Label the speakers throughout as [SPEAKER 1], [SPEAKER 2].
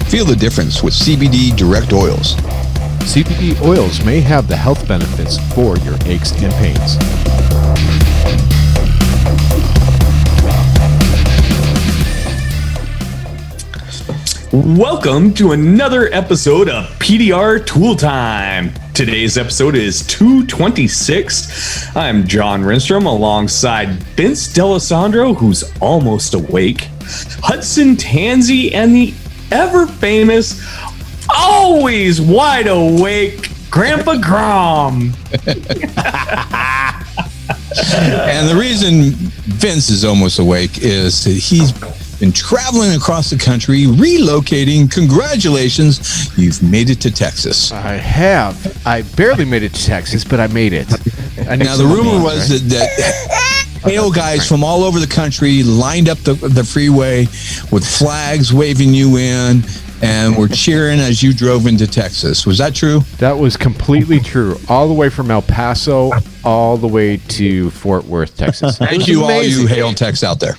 [SPEAKER 1] Feel the difference with CBD Direct Oils.
[SPEAKER 2] CBD oils may have the health benefits for your aches and pains.
[SPEAKER 3] Welcome to another episode of PDR Tool Time. Today's episode is 226. I'm John Renstrom alongside Vince D'Alessandro, who's almost awake, Hudson Tansey, and the ever-famous, always wide awake Grandpa Grom.
[SPEAKER 1] And the reason Vince is almost awake is that he's been traveling across the country, relocating. Congratulations, you've made it to Texas.
[SPEAKER 2] I have. I barely made it to Texas, but I made it.
[SPEAKER 1] Now, the rumor was that hail guys from all over the country lined up the freeway with flags waving you in and were cheering as you drove into Texas. Was that true?
[SPEAKER 2] That was completely true. All the way from El Paso, all the way to Fort Worth, Texas.
[SPEAKER 1] Thank you, all you hail techs out there.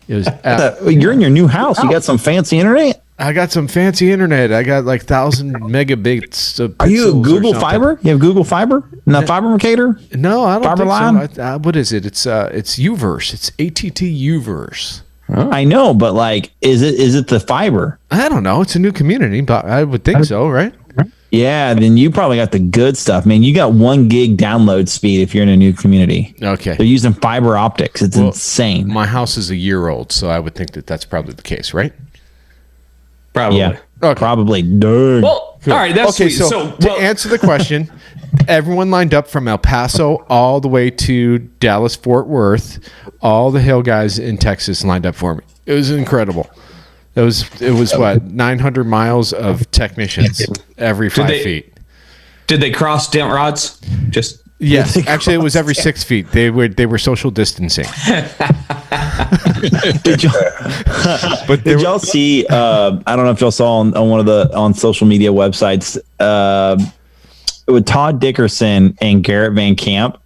[SPEAKER 2] It was.
[SPEAKER 4] You're in your new house. You got some fancy internet?
[SPEAKER 2] I got some fancy internet. I got like 1,000 megabits of.
[SPEAKER 4] Are you Google Fiber? You have Google Fiber? Not Fibercator?
[SPEAKER 2] No, I don't
[SPEAKER 4] Fiber
[SPEAKER 2] think
[SPEAKER 4] line?
[SPEAKER 2] so. What is it? It's Uverse. It's ATT Uverse.
[SPEAKER 4] I know, but like, is it the fiber?
[SPEAKER 2] I don't know. It's a new community, but I would think so, right?
[SPEAKER 4] Yeah, then you probably got the good stuff, man. You got 1 gig download speed if you're in a new community.
[SPEAKER 2] Okay.
[SPEAKER 4] They're using fiber optics. It's insane.
[SPEAKER 2] My house is a year old, so I would think that that's probably the case, right?
[SPEAKER 3] Probably.
[SPEAKER 4] Yeah,
[SPEAKER 2] Okay.
[SPEAKER 4] probably. Dang.
[SPEAKER 3] Well, all right. That's
[SPEAKER 2] okay.
[SPEAKER 3] sweet.
[SPEAKER 2] So to answer the question, everyone lined up from El Paso all the way to Dallas, Fort Worth. All the hill guys in Texas lined up for me. It was incredible. It was what 900 miles of technicians every 5 feet.
[SPEAKER 3] Did they cross dent rods? Just
[SPEAKER 2] Yes, actually, it was every 6 feet. They were social distancing.
[SPEAKER 4] Did y'all see? I don't know if y'all saw on one of the social media websites. With Todd Dickerson and Garrett Van Camp,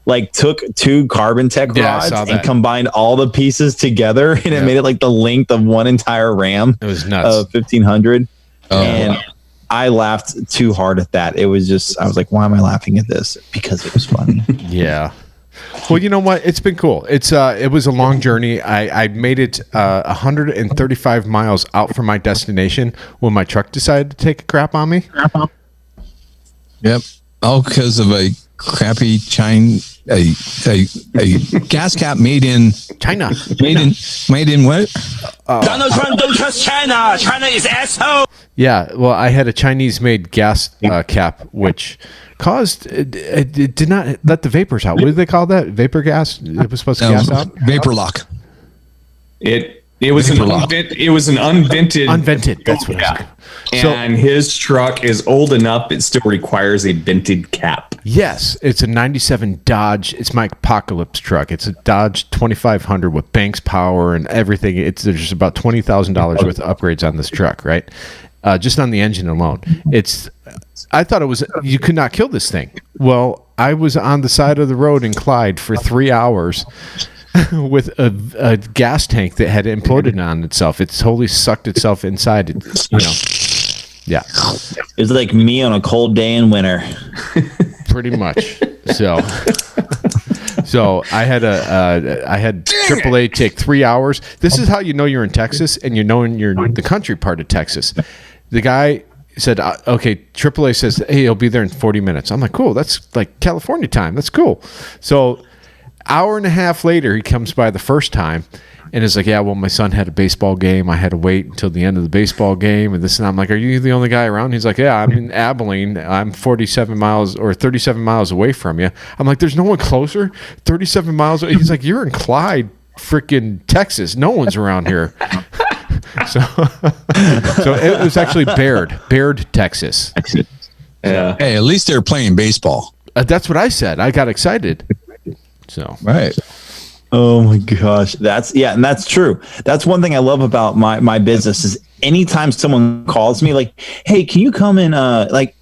[SPEAKER 4] like took 2 carbon tech rods and combined all the pieces together, and it made it like the length of one entire Ram.
[SPEAKER 2] It was nuts.
[SPEAKER 4] 1500, and I laughed too hard at that. It was just, I was like, why am I laughing at this? Because it was funny.
[SPEAKER 2] Yeah. Well, you know what? It's been cool. It was a long journey. I made it 135 miles out from my destination when my truck decided to take a crap on me.
[SPEAKER 1] Yep. All because of a crappy a gas cap made in
[SPEAKER 2] China.
[SPEAKER 1] Made in what?
[SPEAKER 5] Donald Trump don't trust China. China is asshole.
[SPEAKER 2] Yeah, well, I had a Chinese-made gas cap, which caused it did not let the vapors out. What did they call that? Vapor gas? It was supposed to gas out.
[SPEAKER 1] Vapor lock.
[SPEAKER 3] It was an unvented.
[SPEAKER 2] Unvented. That's what it was.
[SPEAKER 3] And his truck is old enough; it still requires a vented cap.
[SPEAKER 2] Yes, it's a '97 Dodge. It's my apocalypse truck. It's a Dodge 2500 with Banks power and everything. There's about $20,000 worth of upgrades on this truck, right? Just on the engine alone. I thought it was, you could not kill this thing. Well, I was on the side of the road in Clyde for 3 hours with a gas tank that had imploded on itself. It totally sucked itself inside. Yeah.
[SPEAKER 4] It was like me on a cold day in winter.
[SPEAKER 2] Pretty much. So I had AAA take 3 hours. This is how you know you're in Texas and you know you're in the country part of Texas. The guy said, okay, AAA says, hey, he'll be there in 40 minutes. I'm like, cool. That's like California time. That's cool. So hour and a half later, he comes by the first time and is like, yeah, well, my son had a baseball game. I had to wait until the end of the baseball game and this, and I'm like, are you the only guy around? He's like, yeah, I'm in Abilene. I'm 47 miles or 37 miles away from you. I'm like, there's no one closer? 37 miles away? He's like, you're in Clyde, freaking Texas. No one's around here. So it was actually Baird, Texas.
[SPEAKER 3] Yeah.
[SPEAKER 1] Hey, at least they're playing baseball.
[SPEAKER 2] That's what I said. I got excited. So
[SPEAKER 1] right.
[SPEAKER 4] Oh my gosh. And that's true. That's one thing I love about my business is anytime someone calls me like, hey, can you come in?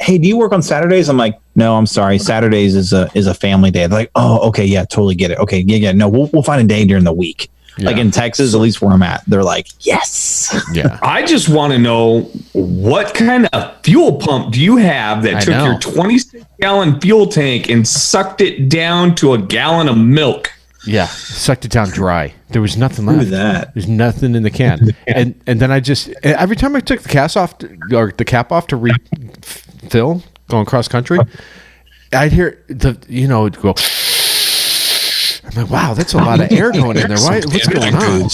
[SPEAKER 4] Hey, do you work on Saturdays? I'm like, no, I'm sorry. Saturdays is a family day. They're like, oh, okay. Yeah, totally get it. Okay. Yeah. No, we'll find a day during the week. Like in Texas, at least where I'm at, they're like, yes.
[SPEAKER 2] Yeah.
[SPEAKER 3] I just want to know, what kind of fuel pump do you have that took your 26-gallon fuel tank and sucked it down to a gallon of milk?
[SPEAKER 2] Yeah, sucked it down dry. There was nothing left.
[SPEAKER 4] Look at that.
[SPEAKER 2] There's nothing in the can. And then I just, every time I took the cap off to refill going cross country, I'd hear it'd go. I'm like, wow, that's a lot of air going in there. What's going on?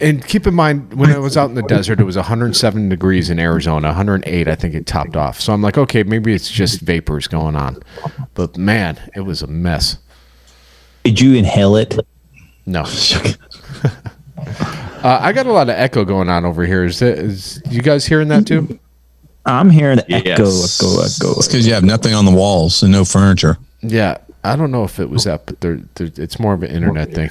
[SPEAKER 2] And keep in mind, when I was out in the desert, it was 107 degrees in Arizona, 108, I think it topped off. So I'm like, okay, maybe it's just vapors going on. But man, it was a mess.
[SPEAKER 4] Did you inhale it?
[SPEAKER 2] No. I got a lot of echo going on over here. Is you guys hearing that too?
[SPEAKER 4] I'm hearing echo.
[SPEAKER 1] It's because you have nothing on the walls and no furniture.
[SPEAKER 2] Yeah, I don't know if it was that, but it's more of an internet thing.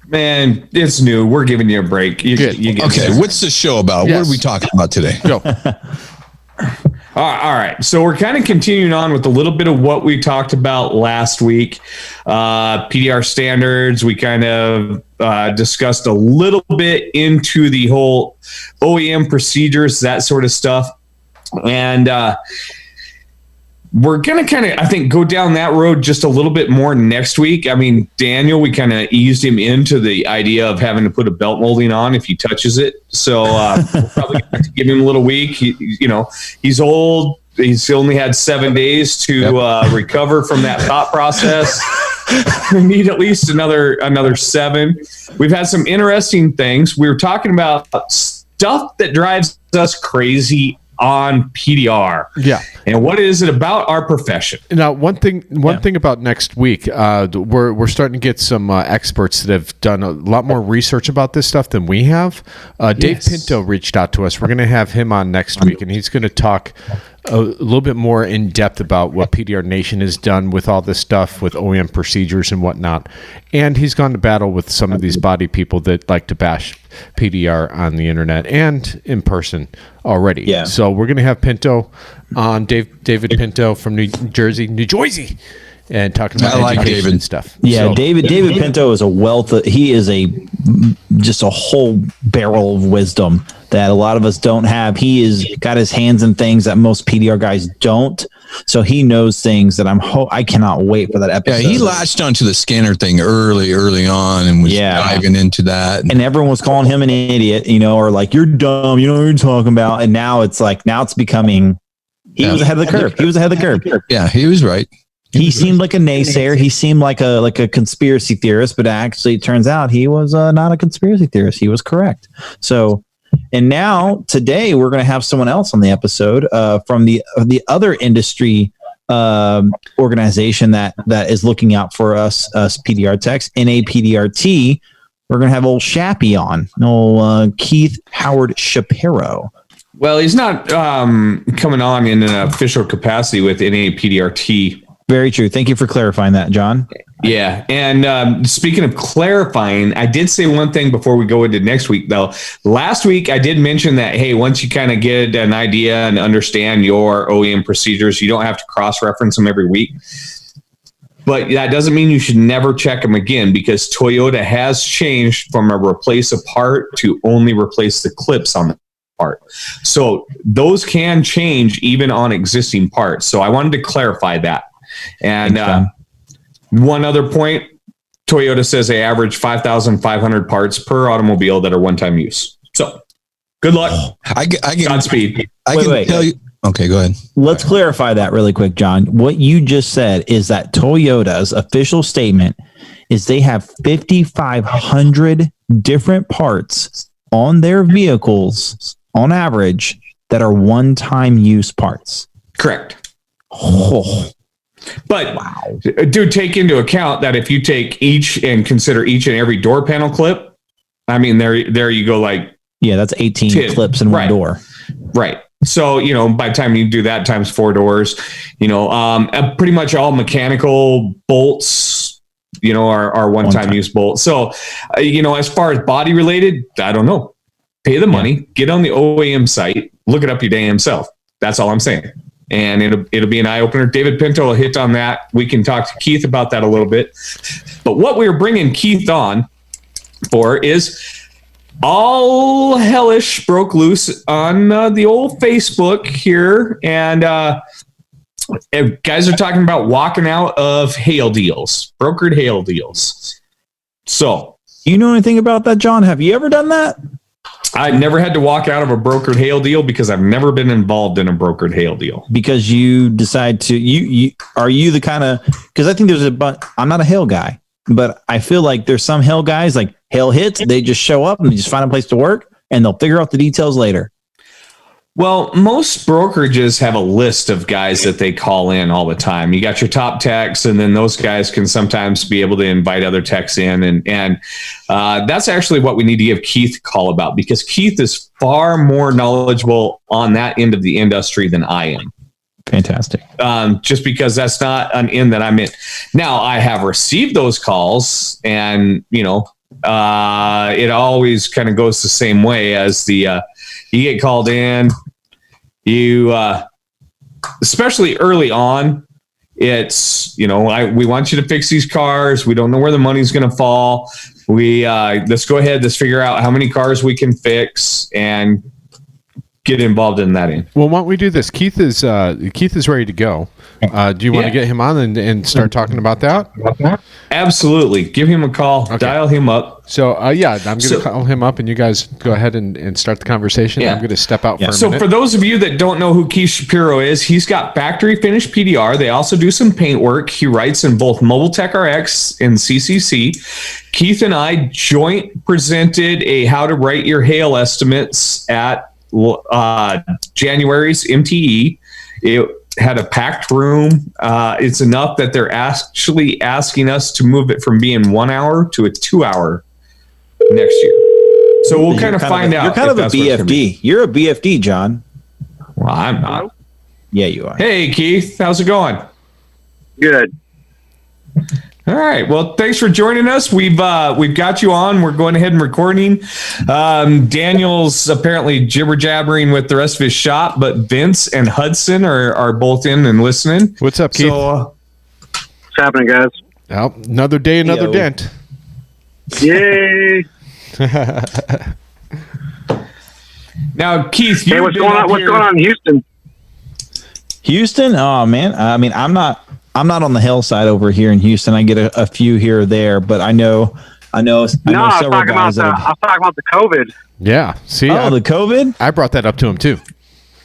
[SPEAKER 3] Man, it's new. We're giving you a break.
[SPEAKER 1] Okay, what's the show about?
[SPEAKER 2] Yes.
[SPEAKER 1] What are we talking about today?
[SPEAKER 2] Go.
[SPEAKER 3] All right. So we're kind of continuing on with a little bit of what we talked about last week. PDR standards. We kind of discussed a little bit into the whole OEM procedures, that sort of stuff. And we're going to kind of, I think, go down that road just a little bit more next week. I mean, Daniel, we kind of eased him into the idea of having to put a belt molding on if he touches it. So we'll probably have to give him a little week. He's old. He's only had 7 days to recover from that thought process. We need at least another 7. We've had some interesting things. We were talking about stuff that drives us crazy on PDR.
[SPEAKER 2] Yeah.
[SPEAKER 3] And what is it about our profession?
[SPEAKER 2] Now, one thing about next week, we're starting to get some experts that have done a lot more research about this stuff than we have. Dave Pinto reached out to us. We're going to have him on next week, and he's going to talk a little bit more in depth about what PDR Nation has done with all this stuff with OEM procedures and whatnot. And he's gone to battle with some of these body people that like to bash PDR on the internet and in person already. Yeah. So we're going to have Pinto on, David Pinto from New Jersey, and talking about education and stuff.
[SPEAKER 4] Yeah, so, David Pinto is a wealth. He is just a whole barrel of wisdom that a lot of us don't have. He has got his hands in things that most PDR guys don't. So he knows things that I cannot wait for that episode.
[SPEAKER 1] Yeah, he latched onto the scanner thing early on and was diving into that.
[SPEAKER 4] And everyone was calling him an idiot, or like, you're dumb, you know what you're talking about. And now it's becoming, he was ahead of the curve.
[SPEAKER 1] Yeah, he was right.
[SPEAKER 4] He seemed like a naysayer. He seemed like a conspiracy theorist, but actually it turns out he was not a conspiracy theorist. He was correct. So, and now today we're going to have someone else on the episode from the other industry organization that is looking out for us PDR techs, NAPDRT. We're going to have old Shappy on, Keith Howard Shapiro.
[SPEAKER 3] Well, he's not coming on in an official capacity with NAPDRT.
[SPEAKER 4] Very true. Thank you for clarifying that, John.
[SPEAKER 3] Yeah. And speaking of clarifying, I did say one thing before we go into next week, though. Last week, I did mention that, hey, once you kind of get an idea and understand your OEM procedures, you don't have to cross-reference them every week. But that doesn't mean you should never check them again, because Toyota has changed from a replace a part to only replace the clips on the part. So those can change even on existing parts. So I wanted to clarify that. And one other point, Toyota says they average 5,500 parts per automobile that are one-time use. So good luck.
[SPEAKER 1] I can
[SPEAKER 3] Godspeed.
[SPEAKER 1] I can tell you. Okay, go ahead.
[SPEAKER 4] Let's clarify that really quick, John. What you just said is that Toyota's official statement is they have 5,500 different parts on their vehicles on average that are one-time use parts.
[SPEAKER 3] Correct.
[SPEAKER 4] Oh.
[SPEAKER 3] But do take into account that if you take each and consider each and every door panel clip, I mean, there you go. Like,
[SPEAKER 4] yeah, that's 18 clips in one door.
[SPEAKER 3] Right. So, by the time you do that times 4 doors, pretty much all mechanical bolts, are one-time use bolts. So, as far as body related, I don't know. Pay the money, get on the OEM site, look it up your damn self. That's all I'm saying. and it'll be an eye opener. David Pinto will hit on that. We can talk to Keith about that a little bit. But what we're bringing Keith on for is all hellish broke loose on the old Facebook here, and guys are talking about walking out of hail deals, brokered hail deals. So,
[SPEAKER 4] you know anything about that, John? Have you ever done that?
[SPEAKER 3] I've never had to walk out of a brokered hail deal because I've never been involved in a brokered hail deal.
[SPEAKER 4] Because you decide to, are you the kind of, because I think there's a bunch, I'm not a hail guy, but I feel like there's some hail guys, like hail hits, they just show up and they just find a place to work and they'll figure out the details later.
[SPEAKER 3] Well, most brokerages have a list of guys that they call in all the time. You got your top techs, and then those guys can sometimes be able to invite other techs in. And that's actually what we need to give Keith a call about, because Keith is far more knowledgeable on that end of the industry than I am.
[SPEAKER 4] Fantastic.
[SPEAKER 3] Just because that's not an end that I'm in. Now, I have received those calls, and, it always kind of goes the same way as the you get called in, you especially early on, it's, we want you to fix these cars. We don't know where the money's going to fall. Let's go ahead, let's figure out how many cars we can fix and get involved in that end.
[SPEAKER 2] Well, why don't we do this? Keith is ready to go. Do you want to get him on and start talking about that?
[SPEAKER 3] Absolutely. Give him a call. Okay. Dial him up.
[SPEAKER 2] So, I'm going to call him up, and you guys go ahead and start the conversation. Yeah. I'm going to step out for a minute.
[SPEAKER 3] So for those of you that don't know who Keith Shapiro is, he's got factory finished PDR. They also do some paint work. He writes in both Mobile Tech RX and CCC. Keith and I joint presented a How to Write Your Hail Estimates at January's MTE. It had a packed room. It's enough that they're actually asking us to move it from being 1 hour to a 2 hour next year. So we'll kind of find out.
[SPEAKER 4] You're kind of a BFD. You're a BFD, John.
[SPEAKER 3] Well, I'm not.
[SPEAKER 4] Yeah, you are.
[SPEAKER 3] Hey, Keith, how's it going?
[SPEAKER 6] Good.
[SPEAKER 3] All right. Well, thanks for joining us. We've got you on. We're going ahead and recording. Daniel's apparently jibber jabbering with the rest of his shop, but Vince and Hudson are both in and listening.
[SPEAKER 2] What's up, Keith?
[SPEAKER 6] What's happening, guys?
[SPEAKER 2] Well, another day, another dent.
[SPEAKER 6] Yay!
[SPEAKER 3] Now, Keith,
[SPEAKER 6] hey, what's going on in Houston?
[SPEAKER 4] Houston? Oh man, I mean, I'm not on the hill side over here in Houston. I get a few here or there, but I know several guys.
[SPEAKER 6] I was talking about the COVID.
[SPEAKER 2] Yeah. See,
[SPEAKER 4] the COVID?
[SPEAKER 2] I brought that up to him too.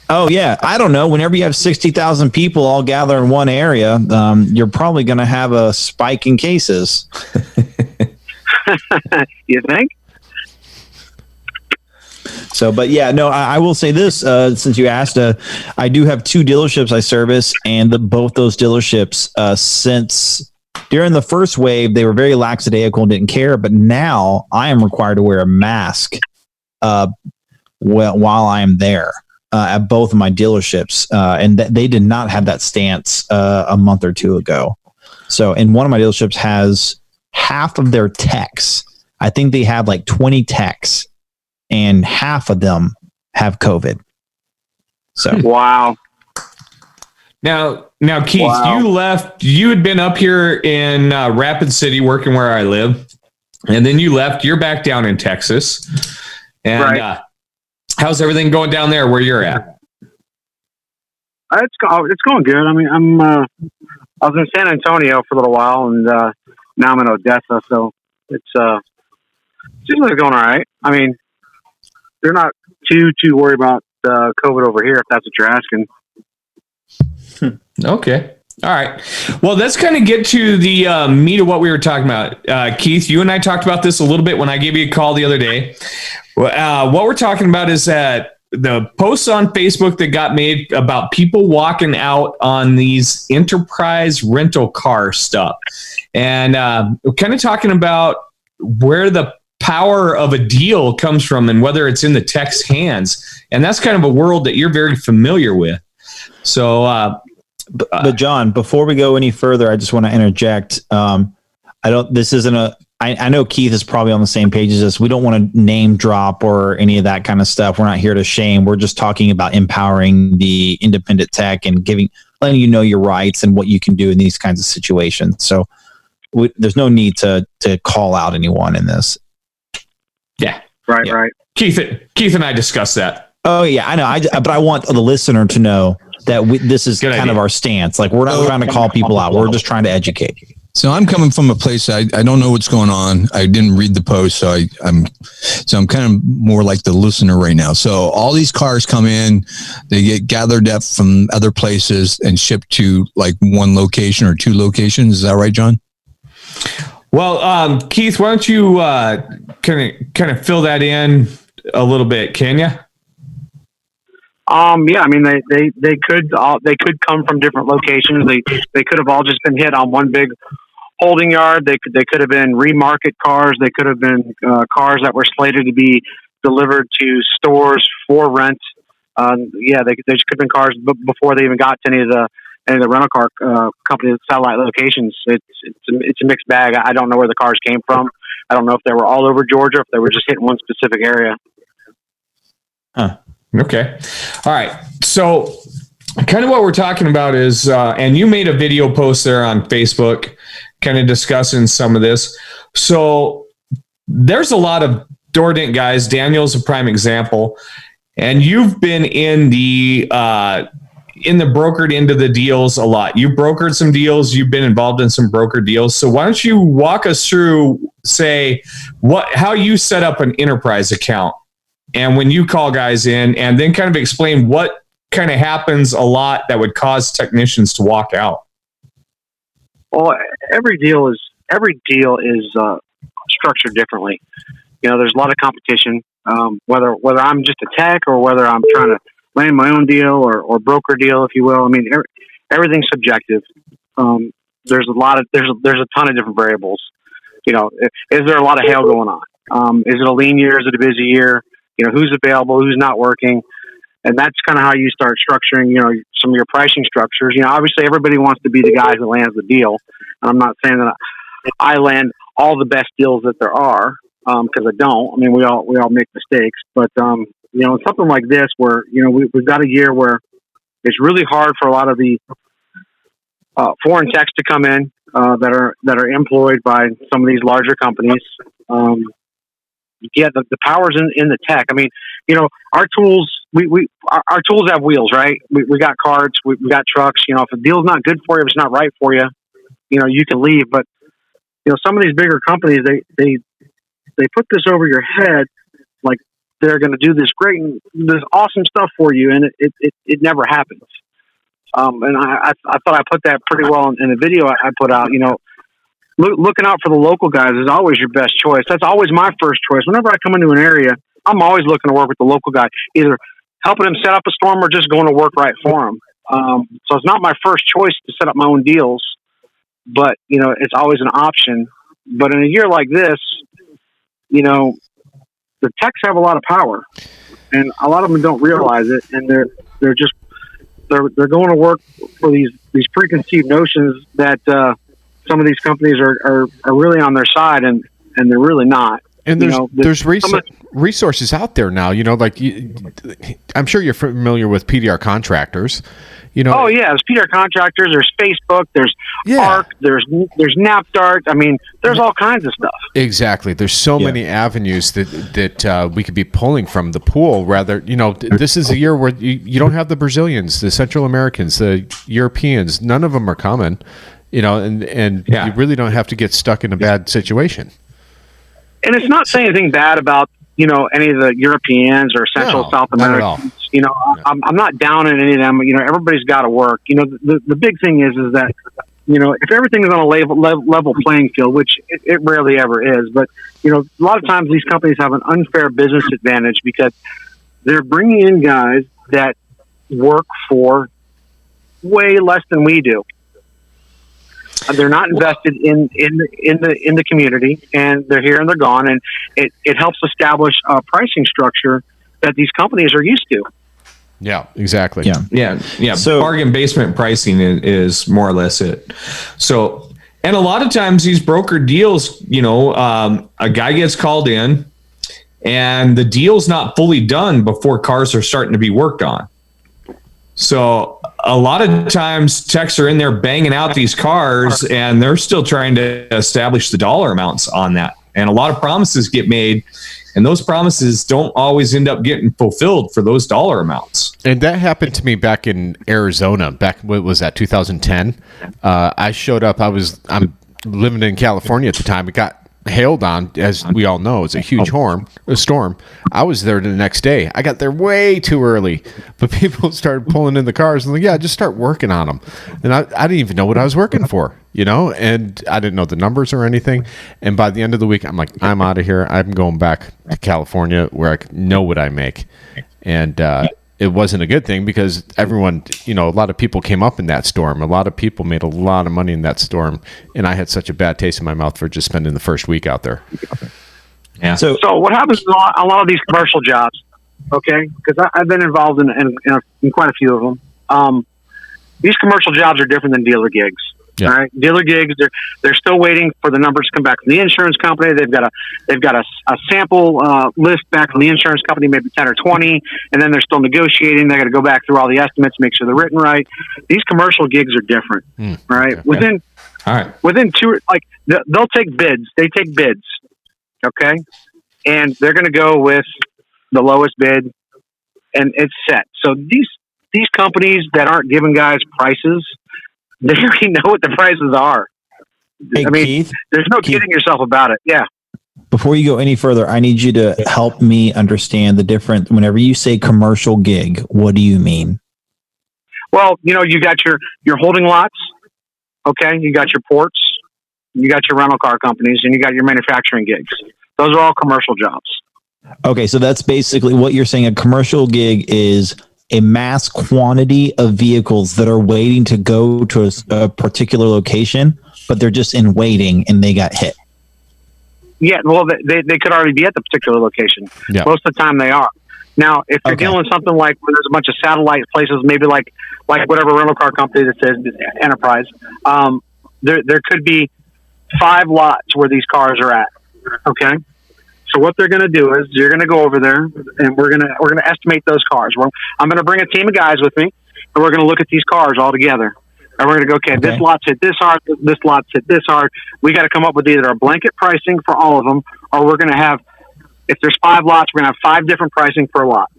[SPEAKER 4] Oh yeah. I don't know. Whenever you have 60,000 people all gather in one area, you're probably going to have a spike in cases.
[SPEAKER 6] You think?
[SPEAKER 4] So, but yeah, no, I will say this, since you asked, I do have 2 dealerships I service, and both those dealerships, since during the first wave, they were very lackadaisical and didn't care. But now I am required to wear a mask while I am there at both of my dealerships. And they did not have that stance a month or 2 ago. So, and one of my dealerships has half of their techs. I think they have like 20 techs, and half of them have COVID. So
[SPEAKER 6] wow.
[SPEAKER 3] Now, Keith, you had been up here in Rapid City working where I live, and then you left. You're back down in Texas. And
[SPEAKER 6] right.
[SPEAKER 3] How's everything going down there where you're at?
[SPEAKER 6] It's going good. I mean, I was in San Antonio for a little while, and now I'm in Odessa. So it's usually going all right. I mean, they're not too worried about COVID over here, if that's what you're asking.
[SPEAKER 3] Okay. All right. Well, let's kind of get to the meat of what we were talking about. Keith, you and I talked about this a little bit when I gave you a call the other day. What we're talking about is that the posts on Facebook that got made about people walking out on these enterprise rental car stuff. And we're kind of talking about where the power of a deal comes from and whether it's in the tech's hands. And that's kind of a world that you're very familiar with. So,
[SPEAKER 4] but John, before we go any further, I just want to interject. This isn't I know Keith is probably on the same page as us. We don't want to name drop or any of that kind of stuff. We're not here to shame. We're just talking about empowering the independent tech and letting you know your rights and what you can do in these kinds of situations. So there's no need to call out anyone in this.
[SPEAKER 3] Yeah.
[SPEAKER 6] Right.
[SPEAKER 3] Keith and I discussed that.
[SPEAKER 4] Oh yeah, I know. But I want the listener to know that this is kind of our stance. Like, we're not trying to call people out. We're just trying to educate.
[SPEAKER 1] So I'm coming from a place I don't know what's going on. I didn't read the post, so I'm kind of more like the listener right now. So all these cars come in, they get gathered up from other places and shipped to like one location or two locations. Is that right, John?
[SPEAKER 3] Well, Keith, why don't you kind of fill that in a little bit, can you?
[SPEAKER 6] Yeah, I mean they could come from different locations. They could have all just been hit on one big holding yard. They could have been remarket cars. They could have been cars that were slated to be delivered to stores for rent. Yeah, they could have been cars before they even got to any of the rental car company satellite locations. It's a mixed bag. I don't know where the cars came from. I don't know if they were all over Georgia, if they were just hitting one specific area.
[SPEAKER 4] Huh.
[SPEAKER 3] Okay. All right. So kind of what we're talking about is, and you made a video post there on Facebook kind of discussing some of this. So there's a lot of door dent guys. Daniel's a prime example. And you've been in the brokered end of the deals a lot. You brokered some deals. You've been involved in some broker deals. So why don't you walk us through, say, how you set up an enterprise account and when you call guys in, and then kind of explain what kind of happens a lot that would cause technicians to walk out.
[SPEAKER 6] Well, every deal is structured differently. You know, there's a lot of competition. Whether I'm just a tech or whether I'm trying to land my own deal or broker deal, if you will. I mean, everything's subjective. There's a ton of different variables. You know, is there a lot of hail going on? Is it a lean year? Is it a busy year? You know, who's available? Who's not working? And that's kind of how you start structuring, you know, some of your pricing structures. You know, obviously everybody wants to be the guy that lands the deal. And I'm not saying that I land all the best deals that there are, because I don't. I mean, we all make mistakes, but you know, something like this where, you know, we've got a year where it's really hard for a lot of the foreign techs to come in that are employed by some of these larger companies. Yeah, the power's in the tech. I mean, you know, our tools our tools have wheels, right? We got carts, we got trucks. You know, if a deal's not good for you, if it's not right for you, you know, you can leave. But you know, some of these bigger companies, they put this over your head, like they're going to do this great, this awesome stuff for you, and it never happens. And I thought I put that pretty well in the video I put out. You know, looking out for the local guys is always your best choice. That's always my first choice. Whenever I come into an area, I'm always looking to work with the local guy, either helping him set up a storm or just going to work right for him. So it's not my first choice to set up my own deals, but you know, it's always an option. But in a year like this, you know, the techs have a lot of power, and a lot of them don't realize it, and they're going to work for these preconceived notions that some of these companies are really on their side, and they're really not.
[SPEAKER 2] And there's resources out there now. You know, like I'm sure you're familiar with PDR contractors. You know,
[SPEAKER 6] oh yeah, there's PDR contractors. There's Facebook. There's ARC. There's NapDart. I mean, there's all kinds of stuff.
[SPEAKER 2] Exactly. There's so many avenues that we could be pulling from the pool. Rather, you know, this is a year where you don't have the Brazilians, the Central Americans, the Europeans. None of them are coming. You know, and you really don't have to get stuck in a bad situation.
[SPEAKER 6] And it's not saying anything bad about, you know, any of the Europeans or South Americans. You know, I'm not down on any of them. You know, everybody's got to work. You know, the big thing is that, you know, if everything is on a level playing field, which it rarely ever is, but, you know, a lot of times these companies have an unfair business advantage because they're bringing in guys that work for way less than we do. They're not invested in the community, and they're here and they're gone, and it helps establish a pricing structure that these companies are used to.
[SPEAKER 2] Yeah, exactly.
[SPEAKER 3] Yeah. So bargain basement pricing is more or less it. So, And a lot of times these broker deals, a guy gets called in and the deal's not fully done before cars are starting to be worked on. So a lot of times techs are in there banging out these cars and they're still trying to establish the dollar amounts on that. And a lot of promises get made, and those promises don't always end up getting fulfilled for those dollar amounts.
[SPEAKER 2] And that happened to me back in Arizona. What was that, 2010? I showed up. I'm living in California at the time. It got hailed on, as we all know. It's a huge storm. I was there the next day. I got there way too early, but people started pulling in the cars and just start working on them. And I didn't even know what I was working for, and I didn't know the numbers or anything. And by the end of the week, I'm like, I'm out of here. I'm going back to California where I know what I make. And it wasn't a good thing because everyone, a lot of people came up in that storm. A lot of people made a lot of money in that storm. And I had such a bad taste in my mouth for just spending the first week out there.
[SPEAKER 6] Yeah. So what happens in a lot of these commercial jobs, okay, because I've been involved in quite a few of them. These commercial jobs are different than dealer gigs. Yeah. All right, dealer gigs, they're still waiting for the numbers to come back from the insurance company. They've got a sample list back from the insurance company, maybe 10 or 20, and then they're still negotiating. They got to go back through all the estimates, make sure they're written right. These commercial gigs are different, right? Okay. Within two, they'll take bids. They take bids, okay, and they're going to go with the lowest bid, and it's set. So these companies that aren't giving guys prices, they already know what the prices are.
[SPEAKER 4] Hey,
[SPEAKER 6] I mean,
[SPEAKER 4] Keith,
[SPEAKER 6] there's no kidding yourself about it. Yeah.
[SPEAKER 4] Before you go any further, I need you to help me understand the difference. Whenever you say commercial gig, what do you mean?
[SPEAKER 6] Well, you got your holding lots. Okay. You got your ports, you got your rental car companies, and you got your manufacturing gigs. Those are all commercial jobs.
[SPEAKER 4] Okay. So that's basically what you're saying. A commercial gig is a mass quantity of vehicles that are waiting to go to a particular location, but they're just in waiting and they got hit.
[SPEAKER 6] Yeah, well, they could already be at the particular location. Yeah. Most of the time they are. Now, if you're dealing with something like where there's a bunch of satellite places, maybe like whatever rental car company that says Enterprise, there could be 5 lots where these cars are at. Okay. So what they're going to do is you're going to go over there and we're going to estimate those cars. I'm going to bring a team of guys with me and we're going to look at these cars all together. And we're going to go, okay, this lot's hit this hard, this lot's hit this hard. We got to come up with either a blanket pricing for all of them, or we're going to have, if there's 5 lots, we're going to have 5 different pricing per lot.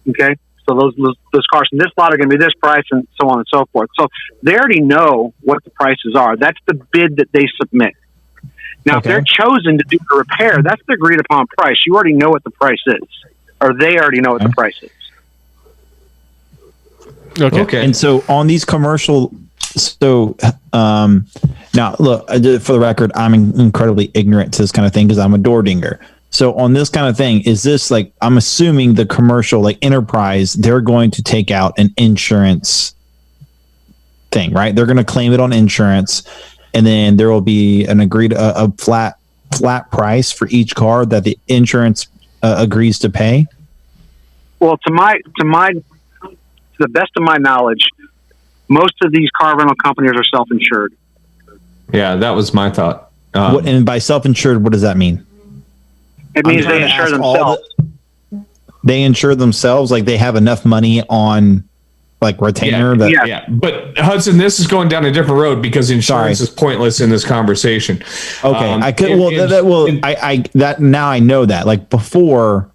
[SPEAKER 6] Okay. So those cars in this lot are going to be this price and so on and so forth. So they already know what the prices are. That's the bid that they submit. Now, if they're chosen to do the repair, that's the agreed upon price. You already know what the price is, or they already know what the price is.
[SPEAKER 4] Okay. And so on these commercial, now look, for the record, I'm incredibly ignorant to this kind of thing because I'm a door dinger. So on this kind of thing, is this I'm assuming the commercial, Enterprise, they're going to take out an insurance thing, right? They're going to claim it on insurance. And then there will be an agreed a flat price for each car that the insurance agrees to pay.
[SPEAKER 6] Well, to the best of my knowledge, most of these car rental companies are self-insured.
[SPEAKER 3] Yeah, that was my thought.
[SPEAKER 4] And by self-insured, what does that mean?
[SPEAKER 6] It means they insure themselves.
[SPEAKER 4] They insure themselves, they have enough money on retainer.
[SPEAKER 3] Yeah. But Hudson, this is going down a different road because insurance is pointless in this conversation.
[SPEAKER 4] Okay. Now I know that. Before,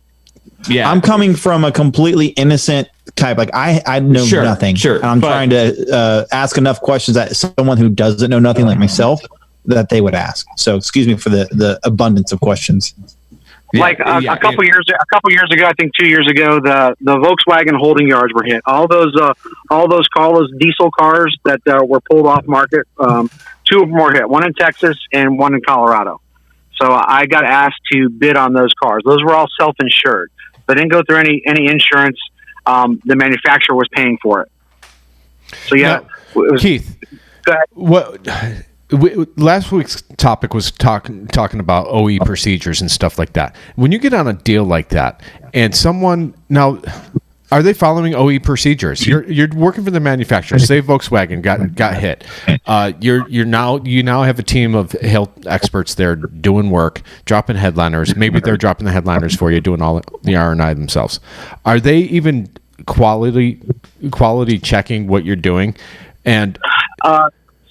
[SPEAKER 4] I'm coming from a completely innocent type. I know nothing.
[SPEAKER 3] Sure.
[SPEAKER 4] And I'm trying to ask enough questions that someone who doesn't know nothing like myself that they would ask. So excuse me for the abundance of questions.
[SPEAKER 6] A couple years ago, I think 2 years ago, the Volkswagen holding yards were hit. All those diesel cars that were pulled off market. 2 of them were hit. One in Texas and one in Colorado. So I got asked to bid on those cars. Those were all self-insured. They didn't go through any insurance. The manufacturer was paying for it. So
[SPEAKER 2] Keith, what? Last week's topic was talking about OE procedures and stuff like that. When you get on a deal like that, and someone now, Are they following OE procedures? You're working for the manufacturer. Say Volkswagen got hit. You now have a team of health experts there doing work, dropping headliners. Maybe they're dropping the headliners for you, doing all the R&I themselves. Are they even quality checking what you're doing? And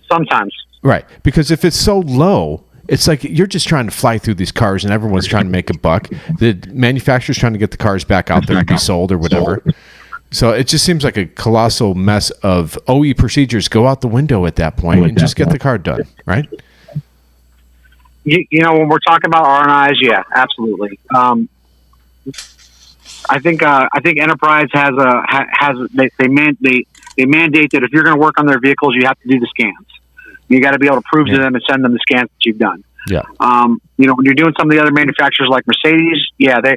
[SPEAKER 6] sometimes,
[SPEAKER 2] right, because if it's so low, it's like you're just trying to fly through these cars and everyone's trying to make a buck. The manufacturer's trying to get the cars back out there to be sold or whatever. So it just seems like a colossal mess of OE procedures go out the window at that point and just get the car done, right?
[SPEAKER 6] You know, when we're talking about R&Is, yeah, absolutely. I think Enterprise they mandate that if you're going to work on their vehicles, you have to do the scans. You got to be able to prove to them and send them the scans that you've done.
[SPEAKER 2] Yeah.
[SPEAKER 6] You know, when you're doing some of the other manufacturers like Mercedes, yeah, they're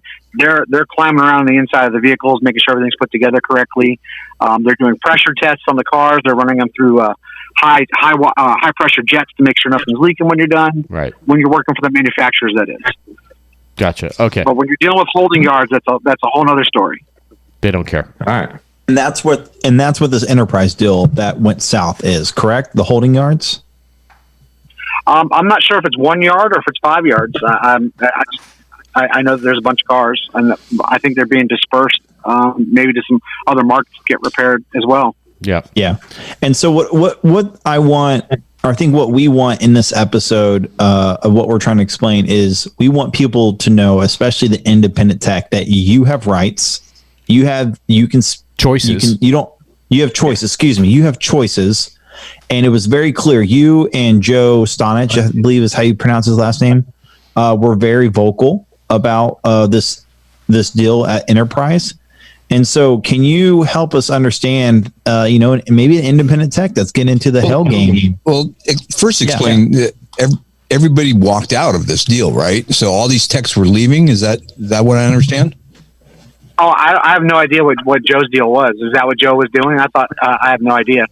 [SPEAKER 6] climbing around the inside of the vehicles, making sure everything's put together correctly. They're doing pressure tests on the cars. They're running them through high pressure jets to make sure nothing's leaking when you're done.
[SPEAKER 2] Right.
[SPEAKER 6] When you're working for the manufacturers, that is.
[SPEAKER 2] Gotcha. Okay.
[SPEAKER 6] But when you're dealing with holding yards, that's a whole other story.
[SPEAKER 2] They don't care. All right.
[SPEAKER 4] And that's what this Enterprise deal that went south is, correct? The holding yards.
[SPEAKER 6] I'm not sure if it's 1 yard or if it's 5 yards. I know that there's a bunch of cars, and I think they're being dispersed, maybe to some other markets to get repaired as well.
[SPEAKER 2] Yeah,
[SPEAKER 4] yeah. And so what I want, or I think what we want in this episode of what we're trying to explain is we want people to know, especially the independent tech, that you have rights. You have choices. You have choices. Excuse me. You have choices. And it was very clear. You and Joe Stonich, I believe is how you pronounce his last name, were very vocal about this deal at Enterprise. And so, can you help us understand, maybe an independent tech that's getting into the hell game?
[SPEAKER 1] Well, first explain that everybody walked out of this deal, right? So all these techs were leaving. Is that what I understand?
[SPEAKER 6] Oh, I have no idea what Joe's deal was. Is that what Joe was doing? I thought I have no idea.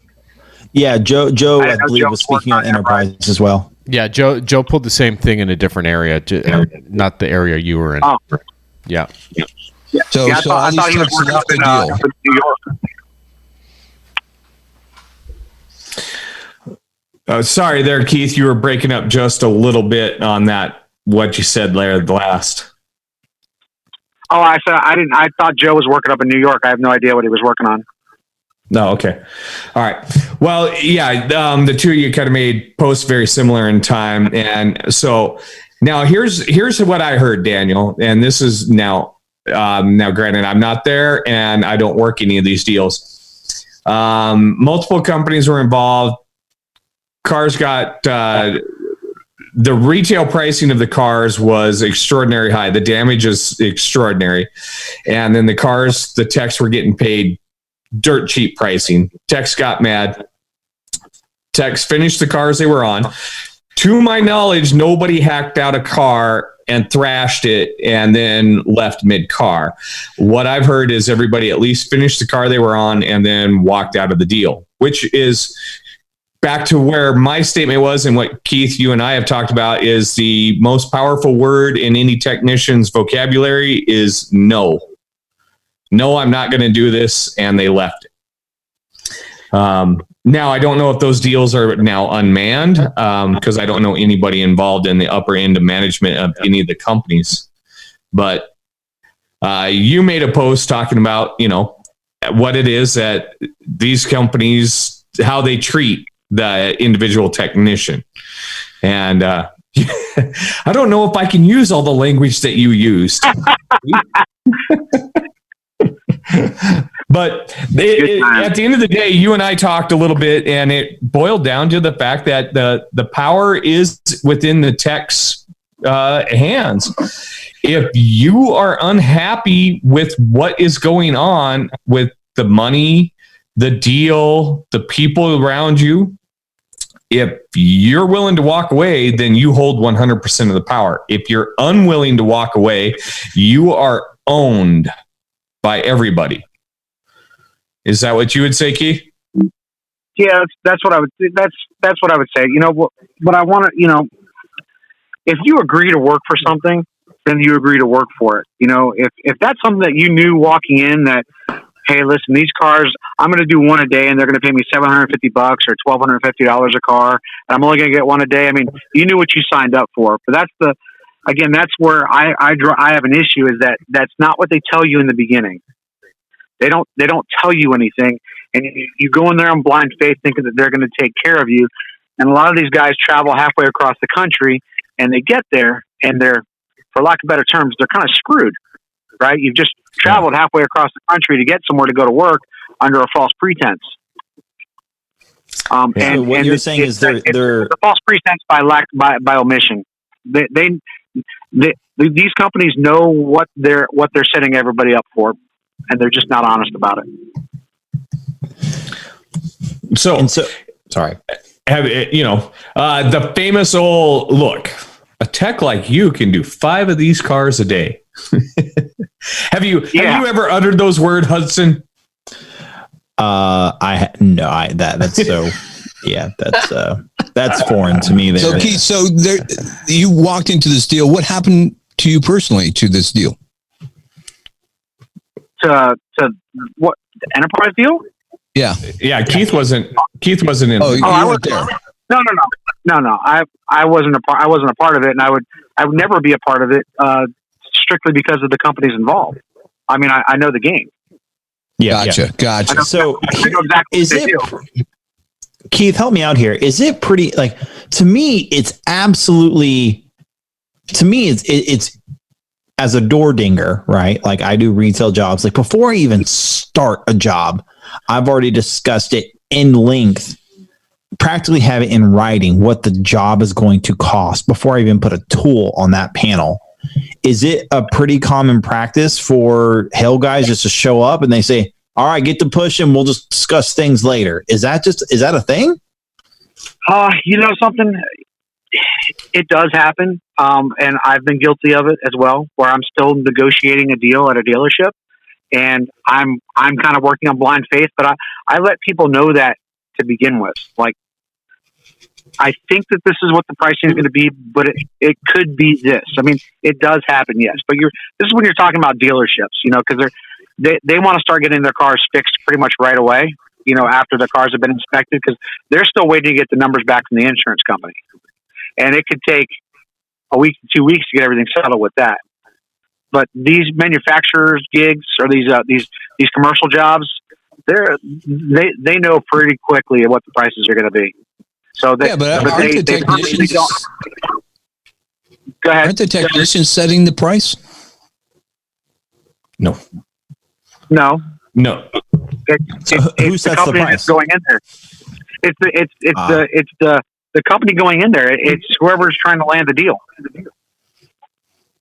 [SPEAKER 4] Yeah, Joe, I believe, was speaking on Enterprise as well.
[SPEAKER 2] Yeah, Joe pulled the same thing in a different area, not the area you were in.
[SPEAKER 6] Oh,
[SPEAKER 2] yeah.
[SPEAKER 1] So
[SPEAKER 6] I thought he was working up in New York.
[SPEAKER 3] Sorry there, Keith. You were breaking up just a little bit on that. What you said there, the last.
[SPEAKER 6] Oh, I thought Joe was working up in New York. I have no idea what he was working on.
[SPEAKER 3] No, okay. All right. Well, yeah, the two of you kind of made posts very similar in time. And so now here's what I heard, Daniel. And this is now granted, I'm not there and I don't work any of these deals. Multiple companies were involved. Cars got, the retail pricing of the cars was extraordinary high. The damage is extraordinary. And then the techs were getting paid dirt cheap pricing. Techs got mad. Techs finished the cars they were on. To my knowledge, nobody hacked out a car and thrashed it and then left mid-car. What I've heard is everybody at least finished the car they were on and then walked out of the deal, which is back to where my statement was, and what Keith, you and I have talked about, is the most powerful word in any technician's vocabulary is no. No, I'm not going to do this, and they left it. Now, I don't know if those deals are now unmanned because I don't know anybody involved in the upper end of management of any of the companies. But you made a post talking about, what it is that these companies, how they treat the individual technician. And I don't know if I can use all the language that you used. But at the end of the day, you and I talked a little bit, and it boiled down to the fact that the power is within the tech's hands. If you are unhappy with what is going on with the money, the deal, the people around you, if you're willing to walk away, then you hold 100% of the power. If you're unwilling to walk away, you are owned by everybody. Is that what you would say, Keith?
[SPEAKER 6] Yeah, that's what I would. That's what I would say. What I want to. If you agree to work for something, then you agree to work for it. If that's something that you knew walking in that hey, listen, these cars, I'm going to do one a day, and they're going to pay me $750 or $1,250 a car, and I'm only going to get one a day. I mean, you knew what you signed up for. But that's where I have an issue, is that's not what they tell you in the beginning. They don't tell you anything, and you go in there on blind faith thinking that they're going to take care of you. And a lot of these guys travel halfway across the country, and they get there, and they're, for lack of better terms, they're kind of screwed, right? You've just traveled halfway across the country to get somewhere to go to work under a false pretense.
[SPEAKER 4] And what you're saying is they're
[SPEAKER 6] the false pretense by omission. These companies know what they're setting everybody up for, and they're just not honest about it.
[SPEAKER 3] So
[SPEAKER 4] sorry.
[SPEAKER 3] The famous old look. A tech like you can do 5 of these cars a day. Have you ever uttered those words, Hudson?
[SPEAKER 4] That's so. Yeah, that's foreign to me. There.
[SPEAKER 1] So Keith, you walked into this deal. What happened to you personally to this deal?
[SPEAKER 6] To what, the enterprise deal?
[SPEAKER 1] Yeah.
[SPEAKER 3] Keith wasn't in.
[SPEAKER 1] Oh, you weren't there.
[SPEAKER 6] No. I wasn't a part of it, and I would never be a part of it, strictly because of the companies involved. I mean, I know the game.
[SPEAKER 4] Yeah,
[SPEAKER 1] Gotcha.
[SPEAKER 4] So,
[SPEAKER 6] I know exactly
[SPEAKER 4] is
[SPEAKER 6] what they
[SPEAKER 4] it?
[SPEAKER 6] do.
[SPEAKER 4] Keith, help me out here. Is it pretty, like, to me, it's absolutely, to me, it's as a door dinger, right? Like, I do retail jobs. Like, before I even start a job, I've already discussed it in length, practically have it in writing what the job is going to cost before I even put a tool on that panel. Is it a pretty common practice for Hail guys just to show up and they say, all right, get to push and we'll just discuss things later? Is that a thing?
[SPEAKER 6] You know something? It does happen. And I've been guilty of it as well, where I'm still negotiating a deal at a dealership, and I'm kind of working on blind faith, but I let people know that to begin with. Like, I think that this is what the pricing is going to be, but it could be this. I mean, it does happen, yes. But this is when you're talking about dealerships, because they want to start getting their cars fixed pretty much right away, after the cars have been inspected, because they're still waiting to get the numbers back from the insurance company. And it could take a week to 2 weeks to get everything settled with that. But these manufacturers' gigs, or these commercial jobs, they know pretty quickly what the prices are going to be. So
[SPEAKER 1] but aren't the technicians?
[SPEAKER 6] Go ahead.
[SPEAKER 1] Aren't the technicians setting the price?
[SPEAKER 3] No.
[SPEAKER 4] Who sets the price?
[SPEAKER 6] Going in there. It's the company going in there. It's whoever's trying to land the deal.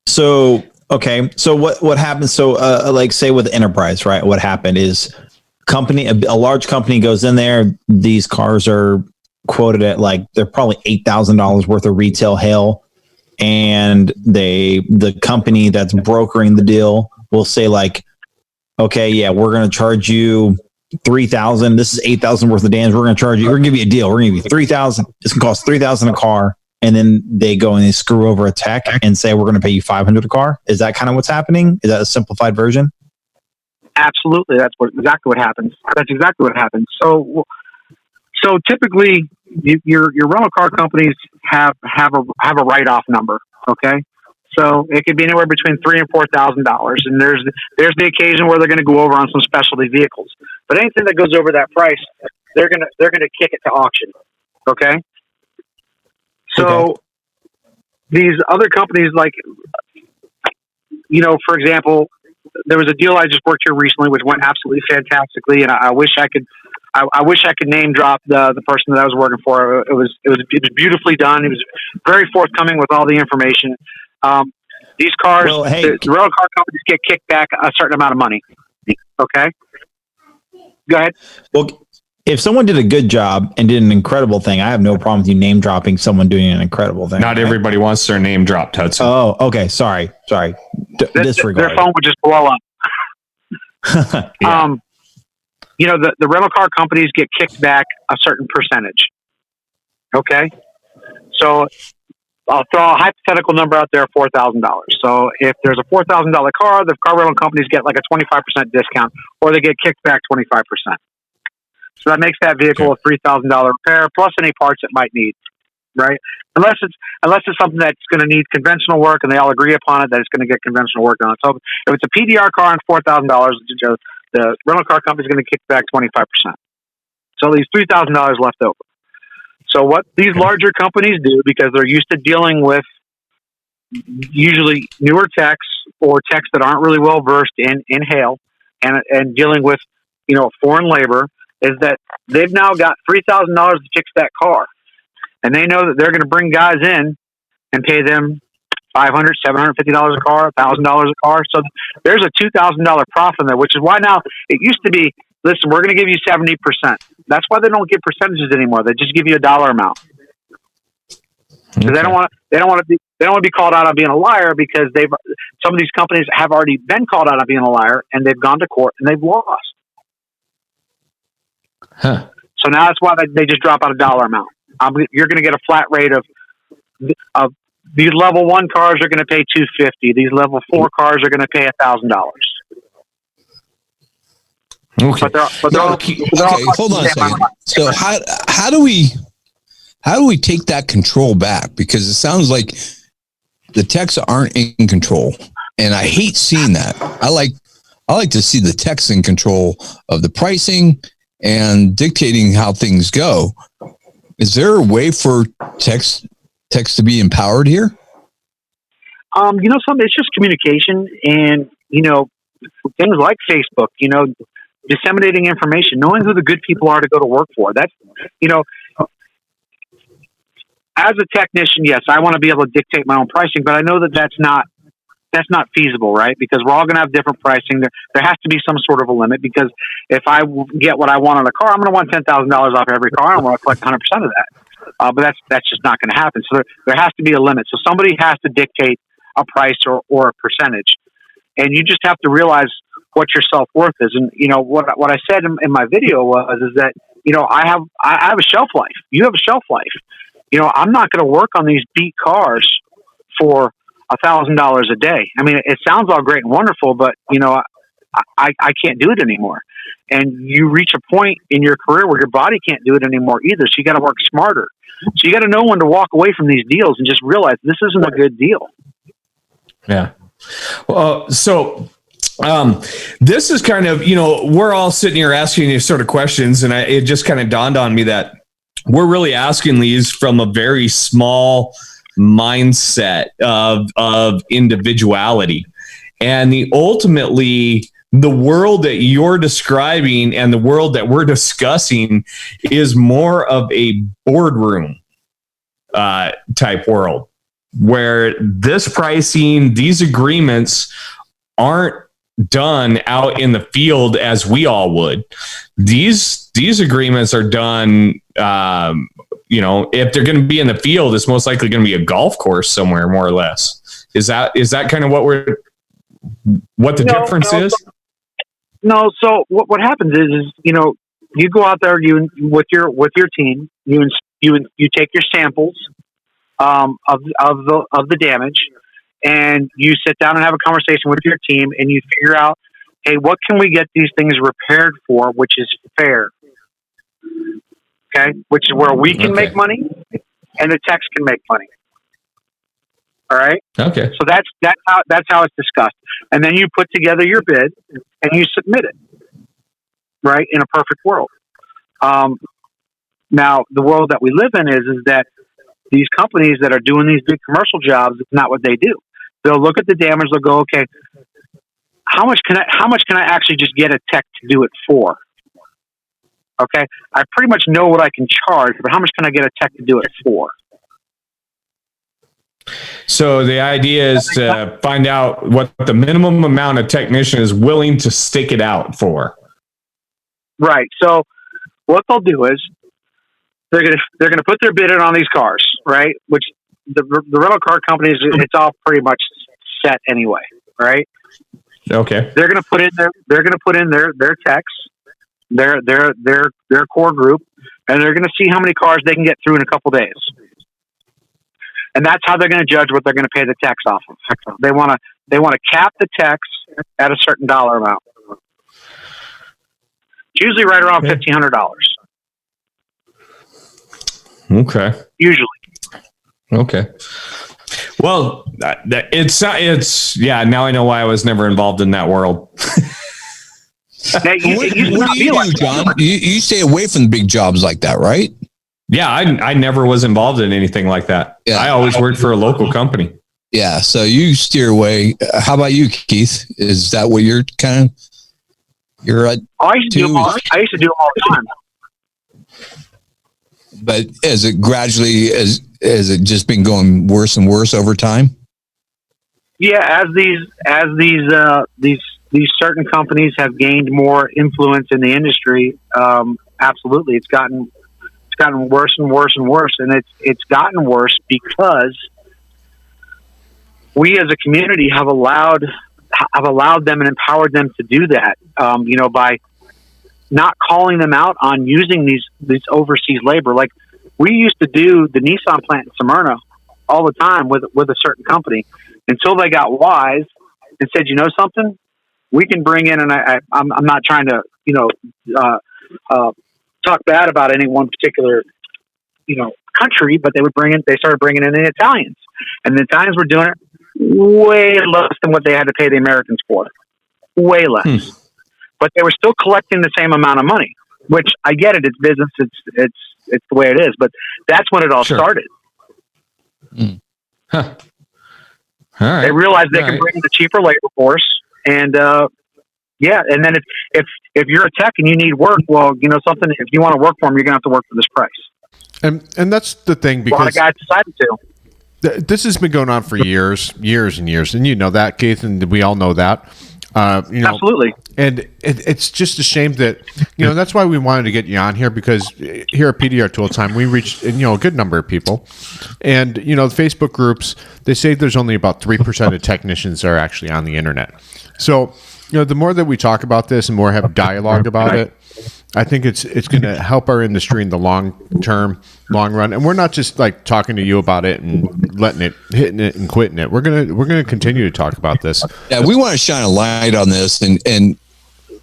[SPEAKER 4] So okay. So what happens? So like, say with Enterprise, right? What happened is a large company goes in there. These cars are quoted at, like, they're probably $8,000 worth of retail Hail, and the company that's brokering the deal will say, like, okay, yeah, we're going to charge you $3,000. This is $8,000 worth of damage. We're going to give you a deal. We're going to give you $3,000. This can cost $3,000 a car. And then they go and they screw over a tech and say, we're going to pay you $500 a car. Is that kind of what's happening? Is that a simplified version?
[SPEAKER 6] Absolutely. That's exactly what happens. So typically your rental car companies have a write-off number. Okay. So it could be anywhere between $3,000 and $4,000. And there's the occasion where they're going to go over on some specialty vehicles, but anything that goes over that price, they're going to kick it to auction. Okay. So these other companies, like, for example, there was a deal I just worked here recently, which went absolutely fantastically. And I wish I could name drop the person that I was working for. It was beautifully done. He was very forthcoming with all the information. These cars, the rental car companies get kicked back a certain amount of money. Okay. Go ahead.
[SPEAKER 4] Well, if someone did a good job and did an incredible thing, I have no problem with you name dropping someone doing an incredible thing.
[SPEAKER 3] Not everybody wants their name dropped, Hudson.
[SPEAKER 4] Oh, okay. Sorry. Disregard.
[SPEAKER 6] Their phone would just blow up.
[SPEAKER 3] Yeah.
[SPEAKER 6] The rental car companies get kicked back a certain percentage. Okay. So I'll throw a hypothetical number out there, $4,000. So if there's a $4,000 car, the car rental companies get like a 25% discount, or they get kicked back 25%. So that makes that vehicle a $3,000 repair plus any parts it might need, right? Unless it's something that's going to need conventional work and they all agree upon it that it's going to get conventional work on it. So if it's a PDR car and $4,000, the rental car company is going to kick back 25%. So at least $3,000 left over. So what these larger companies do, because they're used to dealing with usually newer techs or techs that aren't really well versed in hail and dealing with, foreign labor, is that they've now got $3,000 to fix that car. And they know that they're going to bring guys in and pay them $500, $750 a car, $1,000 a car. So there's a $2,000 profit in there, which is why now it used to be, listen, we're going to give you 70%. That's why they don't give percentages anymore. They just give you a dollar amount. Because they don't want to be called out on being a liar, because some of these companies have already been called out on being a liar and they've gone to court and they've lost.
[SPEAKER 3] Huh.
[SPEAKER 6] So now that's why they just drop out a dollar amount. You're going to get a flat rate of these level 1 cars are going to pay $250. These level 4 cars are going to pay $1,000.
[SPEAKER 3] Okay.
[SPEAKER 1] Hold on a second. So how do we take that control back? Because it sounds like the techs aren't in control, and I hate seeing that. I like to see the techs in control of the pricing and dictating how things go. Is there a way for techs to be empowered here?
[SPEAKER 6] It's just communication and, things like Facebook, disseminating information, knowing who the good people are to go to work for. That's, as a technician, yes, I want to be able to dictate my own pricing, but I know that that's not feasible, right? Because we're all going to have different pricing. There has to be some sort of a limit, because if I get what I want on a car, I'm going to want $10,000 off every car. I want to collect 100% of that. But that's just not going to happen. So there has to be a limit. So somebody has to dictate a price or a percentage, and you just have to realize what your self-worth is. And what I said in my video is that I have a shelf life. You have a shelf life. I'm not going to work on these beat cars for $1,000 a day. I mean, it sounds all great and wonderful, but I can't do it anymore. And you reach a point in your career where your body can't do it anymore either. So you got to work smarter. So you got to know when to walk away from these deals and just realize this isn't a good deal.
[SPEAKER 3] Yeah. Well, so this is kind of, we're all sitting here asking these sort of questions, and it just kind of dawned on me that we're really asking these from a very small mindset of individuality. And ultimately, the world that you're describing and the world that we're discussing is more of a boardroom type world, where this pricing, these agreements aren't done out in the field as we all would. These agreements are done, if they're going to be in the field, it's most likely going to be a golf course somewhere, more or less. Is that kind of what the difference is?
[SPEAKER 6] No. So what happens is you go out there, with your team, you take your samples of the damage, and you sit down and have a conversation with your team, and you figure out, hey, what can we get these things repaired for, which is fair? Okay, which is where we can make money, and the techs can make money. All right.
[SPEAKER 3] Okay. So
[SPEAKER 6] that's how it's discussed, and then you put together your bid and you submit it. Right, in a perfect world. Now, the world that we live in is that these companies that are doing these big commercial jobs, it's not what they do. They'll look at the damage. They'll go, okay, how much can I actually just get a tech to do it for? Okay, I pretty much know what I can charge, but how much can I get a tech to do it for?
[SPEAKER 3] So the idea is to find out what the minimum amount a technician is willing to stick it out for.
[SPEAKER 6] Right. So what they'll do is they're gonna put their bid in on these cars, right? Which the rental car companies, it's all pretty much set anyway, right?
[SPEAKER 3] Okay.
[SPEAKER 6] They're gonna put in their techs, their core group, and they're gonna see how many cars they can get through in a couple days. and that's how they're going to judge what they're going to pay the tax off of. They want to cap the tax at a certain dollar amount. It's usually right around $1,500.
[SPEAKER 3] Okay.
[SPEAKER 6] Usually.
[SPEAKER 3] Okay. Well, it's yeah. Now I know why I was never involved in that world.
[SPEAKER 6] Now,
[SPEAKER 1] What do you do, John? You stay away from big jobs like that, right?
[SPEAKER 3] Yeah, I never was involved in anything like that.
[SPEAKER 1] Yeah.
[SPEAKER 3] I always worked for a local company.
[SPEAKER 1] Yeah, so you steer away. How about you, Keith? Is that what you're kind of?
[SPEAKER 6] I used to do them all the time.
[SPEAKER 1] But as it gradually has it just been going worse and worse over time?
[SPEAKER 6] Yeah, as these certain companies have gained more influence in the industry, absolutely, it's gotten worse and worse and worse, and it's gotten worse because we as a community have allowed them and empowered them to do that. By not calling them out on using these overseas labor. Like we used to do the Nissan plant in Smyrna all the time with a certain company until they got wise and said, you know something, we can bring in, and I'm not trying to, talk bad about any one particular, country, but they started bringing in the Italians, and the Italians were doing it way less than what they had to pay the Americans for. Way less. But they were still collecting the same amount of money, which I get it. It's business. It's the way it is. But that's when it all started.
[SPEAKER 3] Huh. All right.
[SPEAKER 6] They realized they can bring in the cheaper labor force, and and then if you're a tech and you need work, well, something. If you want to work for them, you're gonna have to work for this price.
[SPEAKER 2] And that's the thing, because
[SPEAKER 6] a lot of guys decided to.
[SPEAKER 2] This has been going on for years and years, and you know that, Keith, and we all know that.
[SPEAKER 6] Absolutely.
[SPEAKER 2] And it's just a shame that, that's why we wanted to get you on here, because here at PDR Tool Time, we reach, a good number of people. And, the Facebook groups, they say there's only about 3% of technicians that are actually on the internet. So, the more that we talk about this and more have dialogue about it, I think it's going to help our industry in the long run. And we're not just like talking to you about it and hitting it and quitting it. We're gonna continue to talk about this.
[SPEAKER 1] Yeah, we want to shine a light on this. And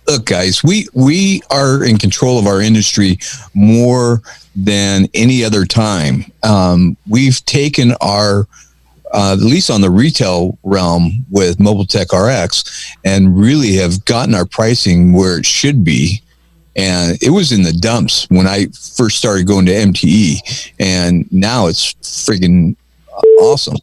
[SPEAKER 1] look, guys, we are in control of our industry more than any other time. We've taken our at least on the retail realm with Mobile Tech RX, and really have gotten our pricing where it should be. And it was in the dumps when I first started going to MTE, and now it's friggin' awesome.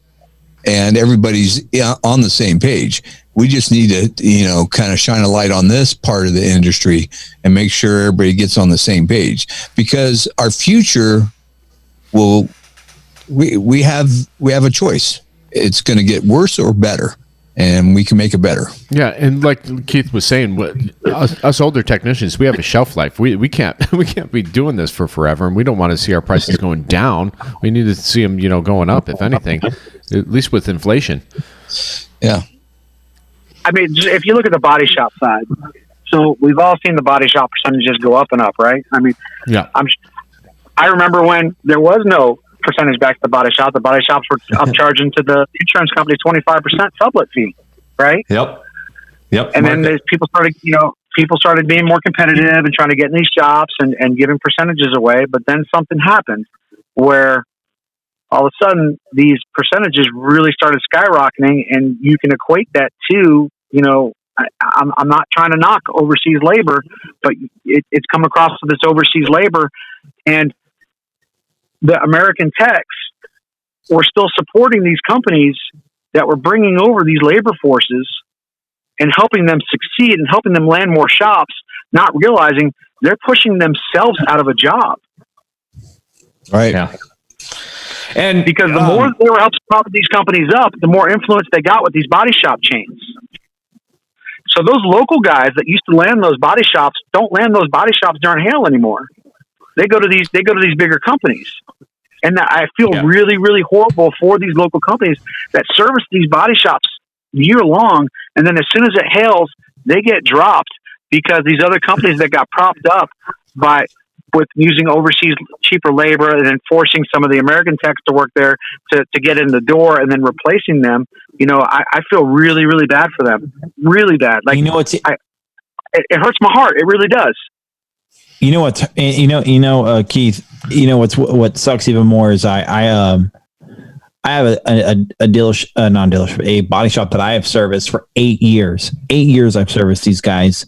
[SPEAKER 1] And everybody's on the same page. We just need to, kind of shine a light on this part of the industry and make sure everybody gets on the same page, because our future we have a choice. It's going to get worse or better, and we can make it better.
[SPEAKER 2] Yeah, and like Keith was saying, us older technicians, we have a shelf life. We can't be doing this for forever, and we don't want to see our prices going down. We need to see them, going up, if anything, at least with inflation.
[SPEAKER 1] Yeah.
[SPEAKER 6] I mean, if you look at the body shop side, so we've all seen the body shop percentages go up and up, right? I mean,
[SPEAKER 2] yeah.
[SPEAKER 6] I remember when there was no percentage back to the body shop. The body shops were upcharging to the insurance company 25% sublet fee, right?
[SPEAKER 3] Yep.
[SPEAKER 6] And then people started being more competitive and trying to get in these shops and giving percentages away. But then something happened where all of a sudden these percentages really started skyrocketing, and you can equate that to, I'm not trying to knock overseas labor, but it's come across to this overseas labor, and the American techs were still supporting these companies that were bringing over these labor forces and helping them succeed and helping them land more shops, not realizing they're pushing themselves out of a job.
[SPEAKER 1] Right.
[SPEAKER 3] Yeah. And
[SPEAKER 6] because the more they were helping prop these companies up, the more influence they got with these body shop chains. So those local guys that used to land those body shops don't land those body shops during hail anymore. They go to these bigger companies. And I feel really, really horrible for these local companies that service these body shops year long. And then as soon as it hails, they get dropped because these other companies that got propped up by with using overseas cheaper labor and then forcing some of the American techs to work there to get in the door and then replacing them. I feel really, really bad for them. Really bad. Like, it hurts my heart. It really does.
[SPEAKER 4] You know what? Keith. What sucks even more is I have a dealership, a body shop that I have serviced for 8 years. 8 years I've serviced these guys,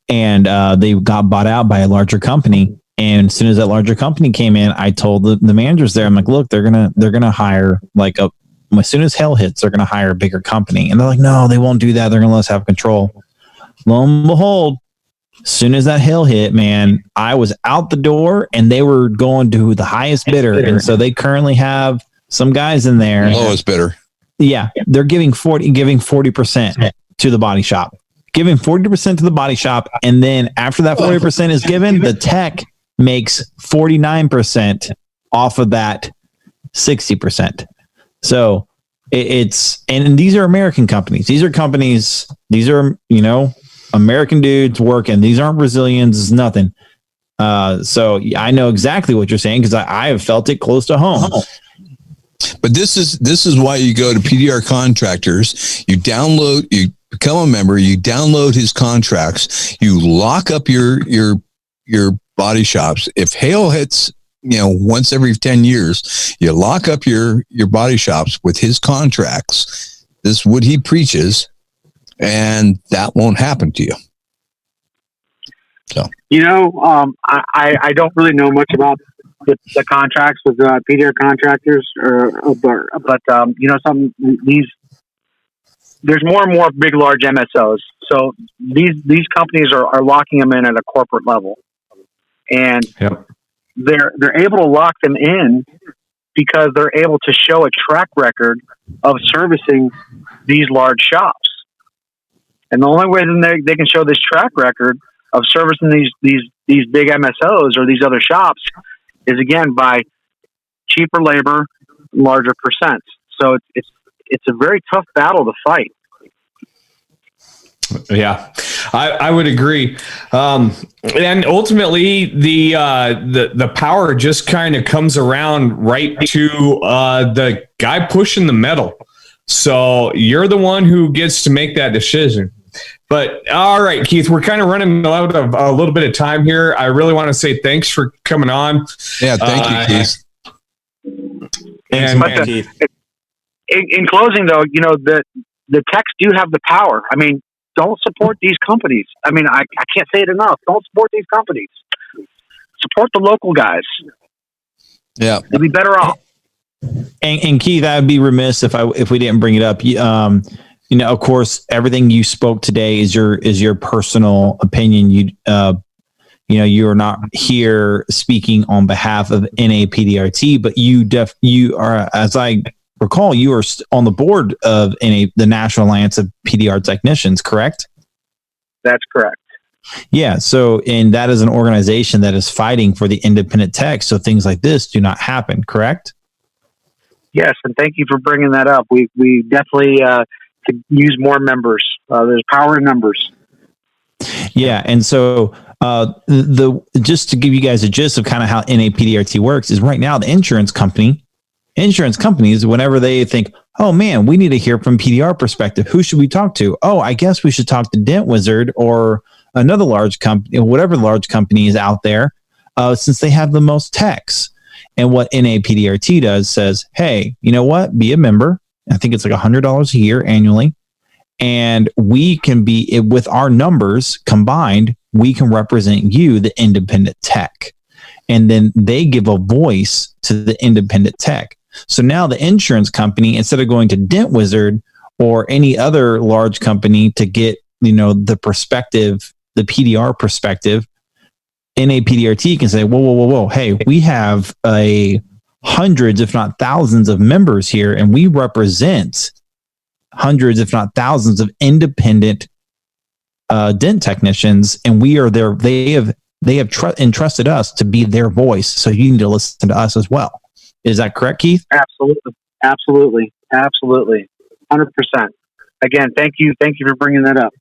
[SPEAKER 4] and they got bought out by a larger company. And as soon as that larger company came in, I told the managers there, I'm like, look, they're gonna hire as soon as hell hits, they're gonna hire a bigger company. And they're like, no, they won't do that. They're gonna let us have control. Lo and behold, as soon as that hell hit, man, I was out the door, and they were going to the highest bidder. And so they currently have some guys in there.
[SPEAKER 1] Lowest bidder.
[SPEAKER 4] Yeah, they're giving 40% to the body shop, giving 40% to the body shop, and then after that 40% is given, the tech makes 49% off of that 60%. So and these are American companies. These are American dudes working. These aren't Brazilians. It's nothing. So I know exactly what you're saying because I have felt it close to home.
[SPEAKER 1] But this is why you go to PDR Contractors. You become a member. You download his contracts. You lock up your body shops. If hail hits, once every 10 years, you lock up your body shops with his contracts. This is what he preaches, and that won't happen to you. So,
[SPEAKER 6] I don't really know much about the contracts with PDR Contractors, but there's more and more big, large MSOs. So these companies are locking them in at a corporate level, and they're able to lock them in because they're able to show a track record of servicing these large shops. And the only way that they can show this track record of servicing these big MSOs or these other shops is, again, by cheaper labor, larger percents. So it's a very tough battle to fight.
[SPEAKER 3] Yeah, I would agree. And ultimately, the power just kind of comes around right to the guy pushing the metal. So you're the one who gets to make that decision. But all right, Keith, we're kind of running out of a little bit of time here. I really want to say thanks for coming on.
[SPEAKER 1] Yeah, thank you, Keith.
[SPEAKER 3] And
[SPEAKER 6] Keith. In closing, though, the techs do have the power. I mean, don't support these companies. I mean, I can't say it enough. Don't support these companies. Support the local guys.
[SPEAKER 1] Yeah,
[SPEAKER 6] they'll be better off.
[SPEAKER 4] And Keith, I would be remiss if we didn't bring it up. Of course, everything you spoke today is your personal opinion. You are not here speaking on behalf of NAPDRT, but you are, as I recall, you are on the board of the National Alliance of PDR Technicians, correct?
[SPEAKER 6] That's correct.
[SPEAKER 4] Yeah. So, and that is an organization that is fighting for the independent tech, so things like this do not happen, correct?
[SPEAKER 6] Yes, and thank you for bringing that up. We definitely could use more members. There's power in numbers.
[SPEAKER 4] Yeah, and so just to give you guys a gist of kind of how NAPDRT works is right now the insurance companies, whenever they think, oh man, we need to hear from PDR perspective, who should we talk to? Oh, I guess we should talk to Dent Wizard or another large company, whatever large company is out there, since they have the most techs. And what NAPDRT does says, hey, you know what? Be a member. I think it's like $100 a year annually. And we can be, with our numbers combined, we can represent you, the independent tech. And then they give a voice to the independent tech. So now the insurance company, instead of going to Dent Wizard or any other large company to get, the perspective, the PDR perspective, NAPDRT can say, whoa. Hey, we have hundreds, if not thousands of members here, and we represent hundreds, if not thousands of independent dent technicians. And we are there. They have entrusted us to be their voice. So you need to listen to us as well. Is that correct, Keith?
[SPEAKER 6] Absolutely. 100%. Again, thank you for bringing that up.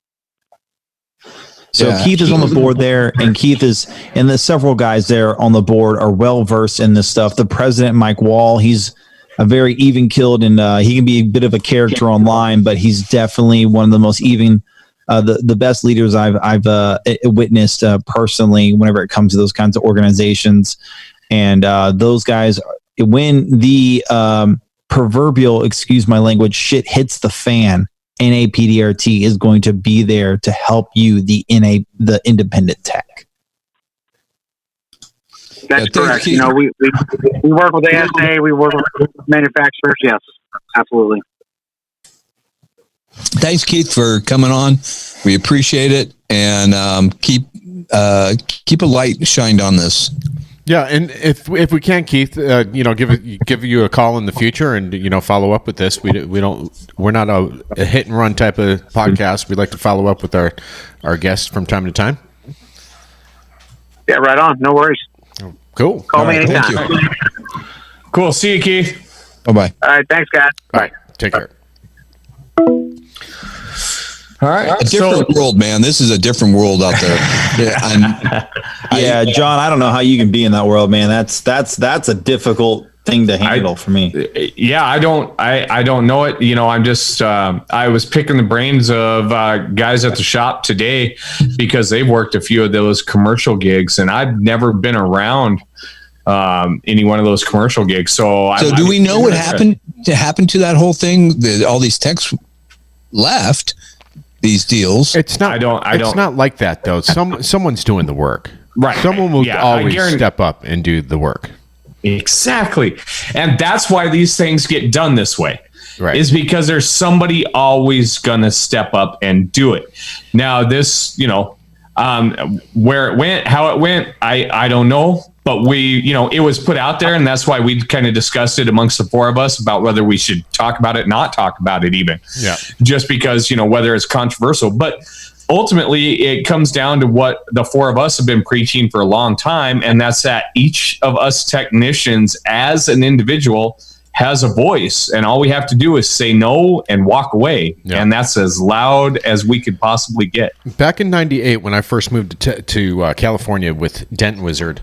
[SPEAKER 4] So Keith is on the board there, and the several guys there on the board are well versed in this stuff. The president, Mike Wall, he's a very even killed, and he can be a bit of a character online, but he's definitely one of the most even, the best leaders I've witnessed personally whenever it comes to those kinds of organizations. And those guys, when the proverbial, excuse my language, shit hits the fan, NAPDRT is going to be there to help you, the independent tech.
[SPEAKER 6] That's correct. You know, we work with ASA, we work with manufacturers. Yes, absolutely.
[SPEAKER 1] Thanks, Keith, for coming on. We appreciate it, and keep a light shined on this.
[SPEAKER 2] Yeah, and if we can, Keith, give you a call in the future, and follow up with this. We're not a hit and run type of podcast. We like to follow up with our guests from time to time.
[SPEAKER 6] Yeah, right on. No worries.
[SPEAKER 2] Cool.
[SPEAKER 6] Call me anytime.
[SPEAKER 3] Cool. See you, Keith.
[SPEAKER 1] Bye-bye.
[SPEAKER 6] All right. Thanks, guys.
[SPEAKER 2] Bye. Take care.
[SPEAKER 3] All right.
[SPEAKER 1] A different world, man. This is a different world out there.
[SPEAKER 4] Yeah, John, I don't know how you can be in that world, man. That's a difficult thing to handle for me.
[SPEAKER 3] Yeah, I don't know it. I'm just I was picking the brains of guys at the shop today because they've worked a few of those commercial gigs, and I've never been around any one of those commercial gigs. So
[SPEAKER 1] do we know what happened to that whole thing? All these techs left these deals.
[SPEAKER 2] It's not. It's not like that though. Someone's doing the work.
[SPEAKER 3] Right.
[SPEAKER 2] Someone will always step up and do the work.
[SPEAKER 3] Exactly. And that's why these things get done this way.
[SPEAKER 2] Right.
[SPEAKER 3] Is because there's somebody always going to step up and do it. Now, this, where it went, how it went, I don't know. But it was put out there, and that's why we kind of discussed it amongst the four of us about whether we should talk about it, not talk about it even.
[SPEAKER 2] Yeah.
[SPEAKER 3] Just because, whether it's controversial. But ultimately, it comes down to what the four of us have been preaching for a long time, and that's that each of us technicians as an individual has a voice, and all we have to do is say no and walk away. Yeah. And that's as loud as we could possibly get.
[SPEAKER 2] Back in '98, when I first moved to California with Dent Wizard,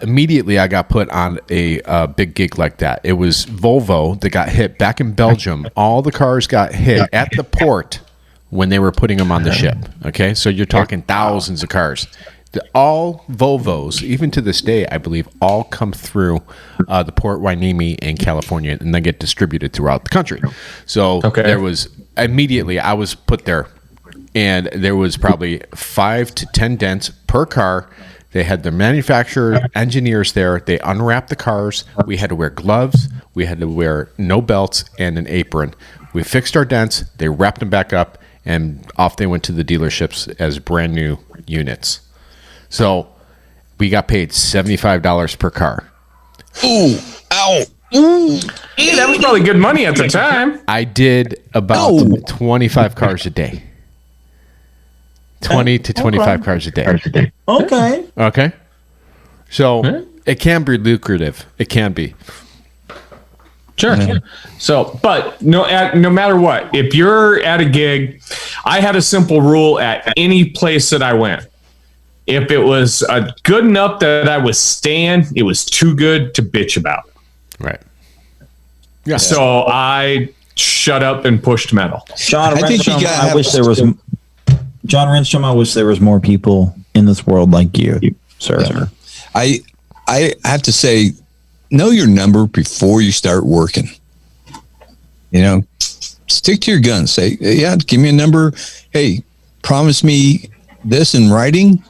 [SPEAKER 2] immediately I got put on a big gig like that. It was Volvo that got hit back in Belgium. All the cars got hit at the port when they were putting them on the ship. Okay, so you're talking thousands of cars. All Volvos, even to this day, I believe, all come through the Port Hueneme in California, and they get distributed throughout the country. So there was immediately I was put there, and there was probably 5 to 10 dents per car. They had the manufacturer engineers there. They unwrapped the cars. We had to wear gloves. We had to wear no belts and an apron. We fixed our dents. They wrapped them back up, and off they went to the dealerships as brand new units. So we got paid $75 per car.
[SPEAKER 1] Ooh, ow. Ooh.
[SPEAKER 3] Hey, that was probably good money at the time.
[SPEAKER 2] I did about 25 cars a day. 20 to 25 cars a day. Okay. So it can be lucrative. It can be.
[SPEAKER 3] Sure. So, but no matter what, if you're at a gig, I had a simple rule at any place that I went. If it was good enough that I was staying, it was too good to bitch about.
[SPEAKER 2] Right.
[SPEAKER 3] Yeah. So I shut up and pushed metal.
[SPEAKER 4] John Renstrom, I wish there was more people in this world like you, sir.
[SPEAKER 1] I have to say, know your number before you start working. Stick to your guns. Say, yeah, give me a number. Hey, promise me this in writing,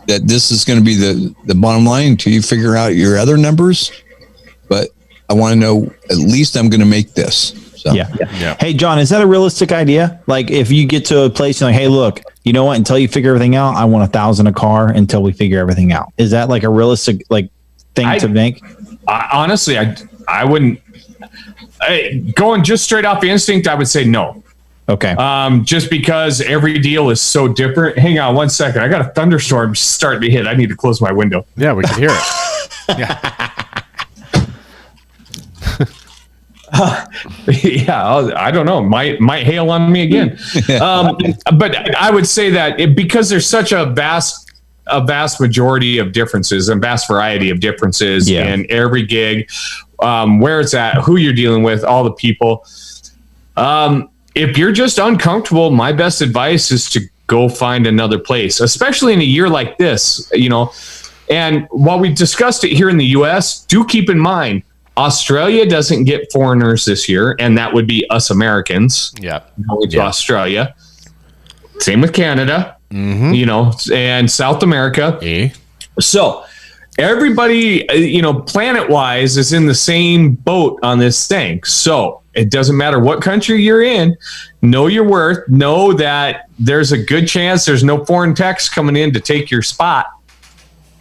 [SPEAKER 1] that this is going to be the bottom line until you figure out your other numbers. But I want to know, at least I'm going to make this. So.
[SPEAKER 4] Yeah. Hey, John, is that a realistic idea? Like, if you get to a place and like, hey, look, you know what? Until you figure everything out, I want $1,000 a car until we figure everything out. Is that like a realistic thing to make?
[SPEAKER 3] Honestly, I wouldn't. Going just straight off instinct, I would say no.
[SPEAKER 4] Okay.
[SPEAKER 3] Just because every deal is so different. Hang on 1 second. I got a thunderstorm starting to hit. I need to close my window.
[SPEAKER 2] Yeah, we can hear it. Yeah.
[SPEAKER 3] Yeah, I don't know. Might hail on me again. But I would say that because there's such a vast majority of differences and vast variety of differences in every gig, where it's at, who you're dealing with, all the people. If you're just uncomfortable, my best advice is to go find another place, especially in a year like this, And while we discussed it here in the U.S., do keep in mind, Australia doesn't get foreigners this year, and that would be us Americans. Going to Australia. Same with Canada, and South America. So everybody, planet-wise is in the same boat on this thing. So it doesn't matter what country you're in. Know your worth. Know that there's a good chance there's no foreign techs coming in to take your spot.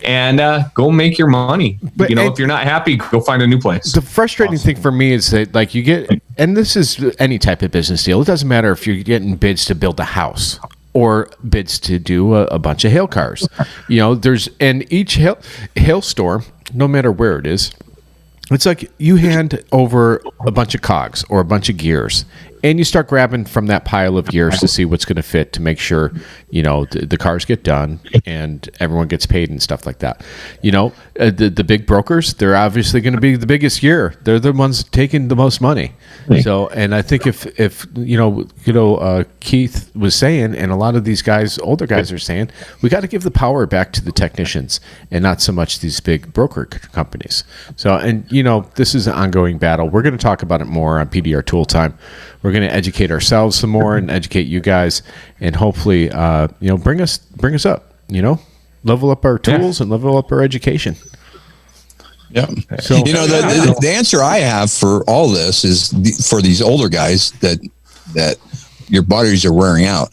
[SPEAKER 3] And go make your money. But if you're not happy, go find a new place.
[SPEAKER 2] The frustrating thing for me is that, like, you get, and this is any type of business deal. It doesn't matter if you're getting bids to build a house or bids to do a bunch of hail cars. And each hail store, no matter where it is, it's like you hand over a bunch of cogs or a bunch of gears, and you start grabbing from that pile of gears to see what's going to fit to make sure, the cars get done and everyone gets paid and stuff like that. The big brokers, they're obviously going to be the biggest gear. They're the ones taking the most money. So, and I think if Keith was saying, and a lot of these guys, older guys are saying, we got to give the power back to the technicians and not so much these big broker companies. So, and this is an ongoing battle. We're going to talk about it more on PDR Tool Time. We're going to educate ourselves some more and educate you guys, and hopefully, bring us up. Level up our tools and level up our education.
[SPEAKER 1] Yeah. So the answer I have for all this is for these older guys that your batteries are wearing out.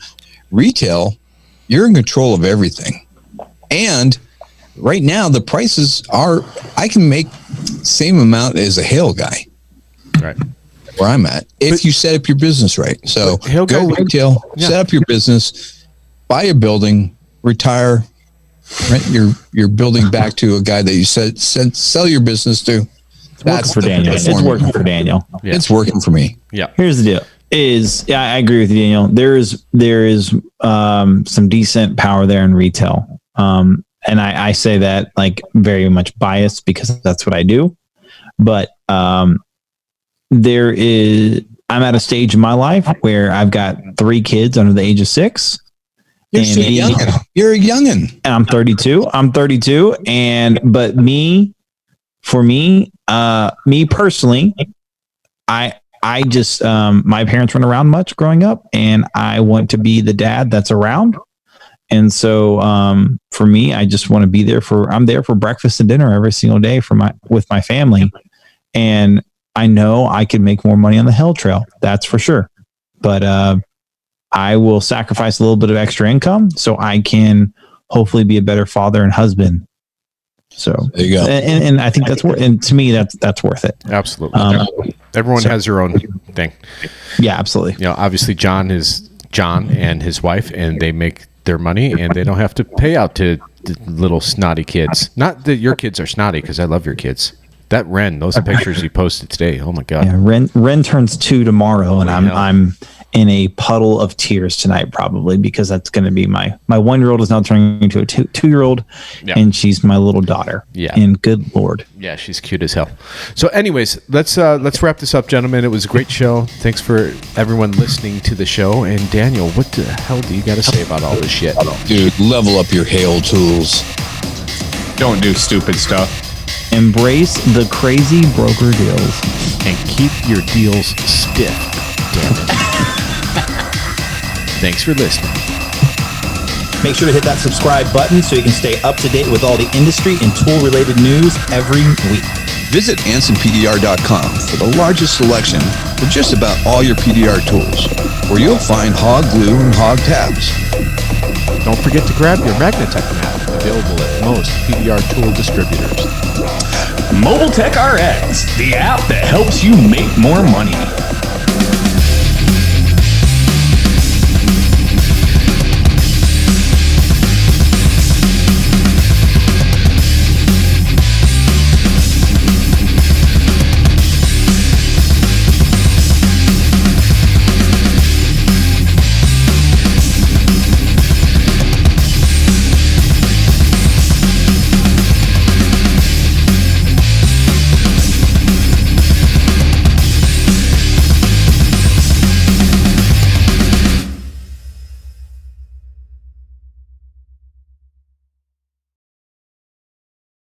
[SPEAKER 1] Retail, you're in control of everything, and right now the prices are. I can make same amount as a hail guy.
[SPEAKER 2] Right.
[SPEAKER 1] Where I'm at, if you set up your business right. So go retail, set up your business, buy a building, retire, rent your building back to a guy that you said sell your business to.
[SPEAKER 4] That's for Daniel. It's working for Daniel.
[SPEAKER 1] Yeah. It's working for me.
[SPEAKER 2] Yeah.
[SPEAKER 4] Here's the deal: I agree with you, Daniel. There is some decent power there in retail, and I say that like very much biased because that's what I do, but I'm at a stage in my life where I've got 3 kids under the age of 6.
[SPEAKER 1] You're a youngin'.
[SPEAKER 4] And I'm 32. But me personally, I just, my parents weren't around much growing up, and I want to be the dad that's around. And so, for me, I just want to be there I'm there for breakfast and dinner every single day with my family. And I know I can make more money on the Hell Trail. That's for sure. But I will sacrifice a little bit of extra income so I can hopefully be a better father and husband. So
[SPEAKER 1] there you go.
[SPEAKER 4] And I think that's worth. And to me, that's worth it.
[SPEAKER 2] Absolutely. Everyone has their own thing.
[SPEAKER 4] Yeah, absolutely.
[SPEAKER 2] Obviously, John is John and his wife, and they make their money, and they don't have to pay out to the little snotty kids. Not that your kids are snotty, because I love your kids. That Ren, those pictures you posted today. Oh my God.
[SPEAKER 4] Yeah, Ren turns 2 tomorrow, and I'm in a puddle of tears tonight, probably, because that's going to be my 1-year-old is now turning into a 2-year-old, and she's my little daughter.
[SPEAKER 2] Yeah.
[SPEAKER 4] And good Lord.
[SPEAKER 2] Yeah, she's cute as hell. So anyways, let's wrap this up, gentlemen. It was a great show. Thanks for everyone listening to the show. And Daniel, what the hell do you got to say about all this shit?
[SPEAKER 1] Dude, level up your hail tools.
[SPEAKER 3] Don't do stupid stuff.
[SPEAKER 4] Embrace the crazy broker deals.
[SPEAKER 2] And keep your deals stiff. Damn it. Thanks for listening.
[SPEAKER 7] Make sure to hit that subscribe button so you can stay up to date with all the industry and tool-related news every week.
[SPEAKER 1] Visit AnsonPDR.com for the largest selection for just about all your PDR tools, where you'll find hog glue and hog tabs.
[SPEAKER 2] Don't forget to grab your Magnatech mat, available at most PDR tool distributors.
[SPEAKER 3] Mobile Tech RX, the app that helps you make more money.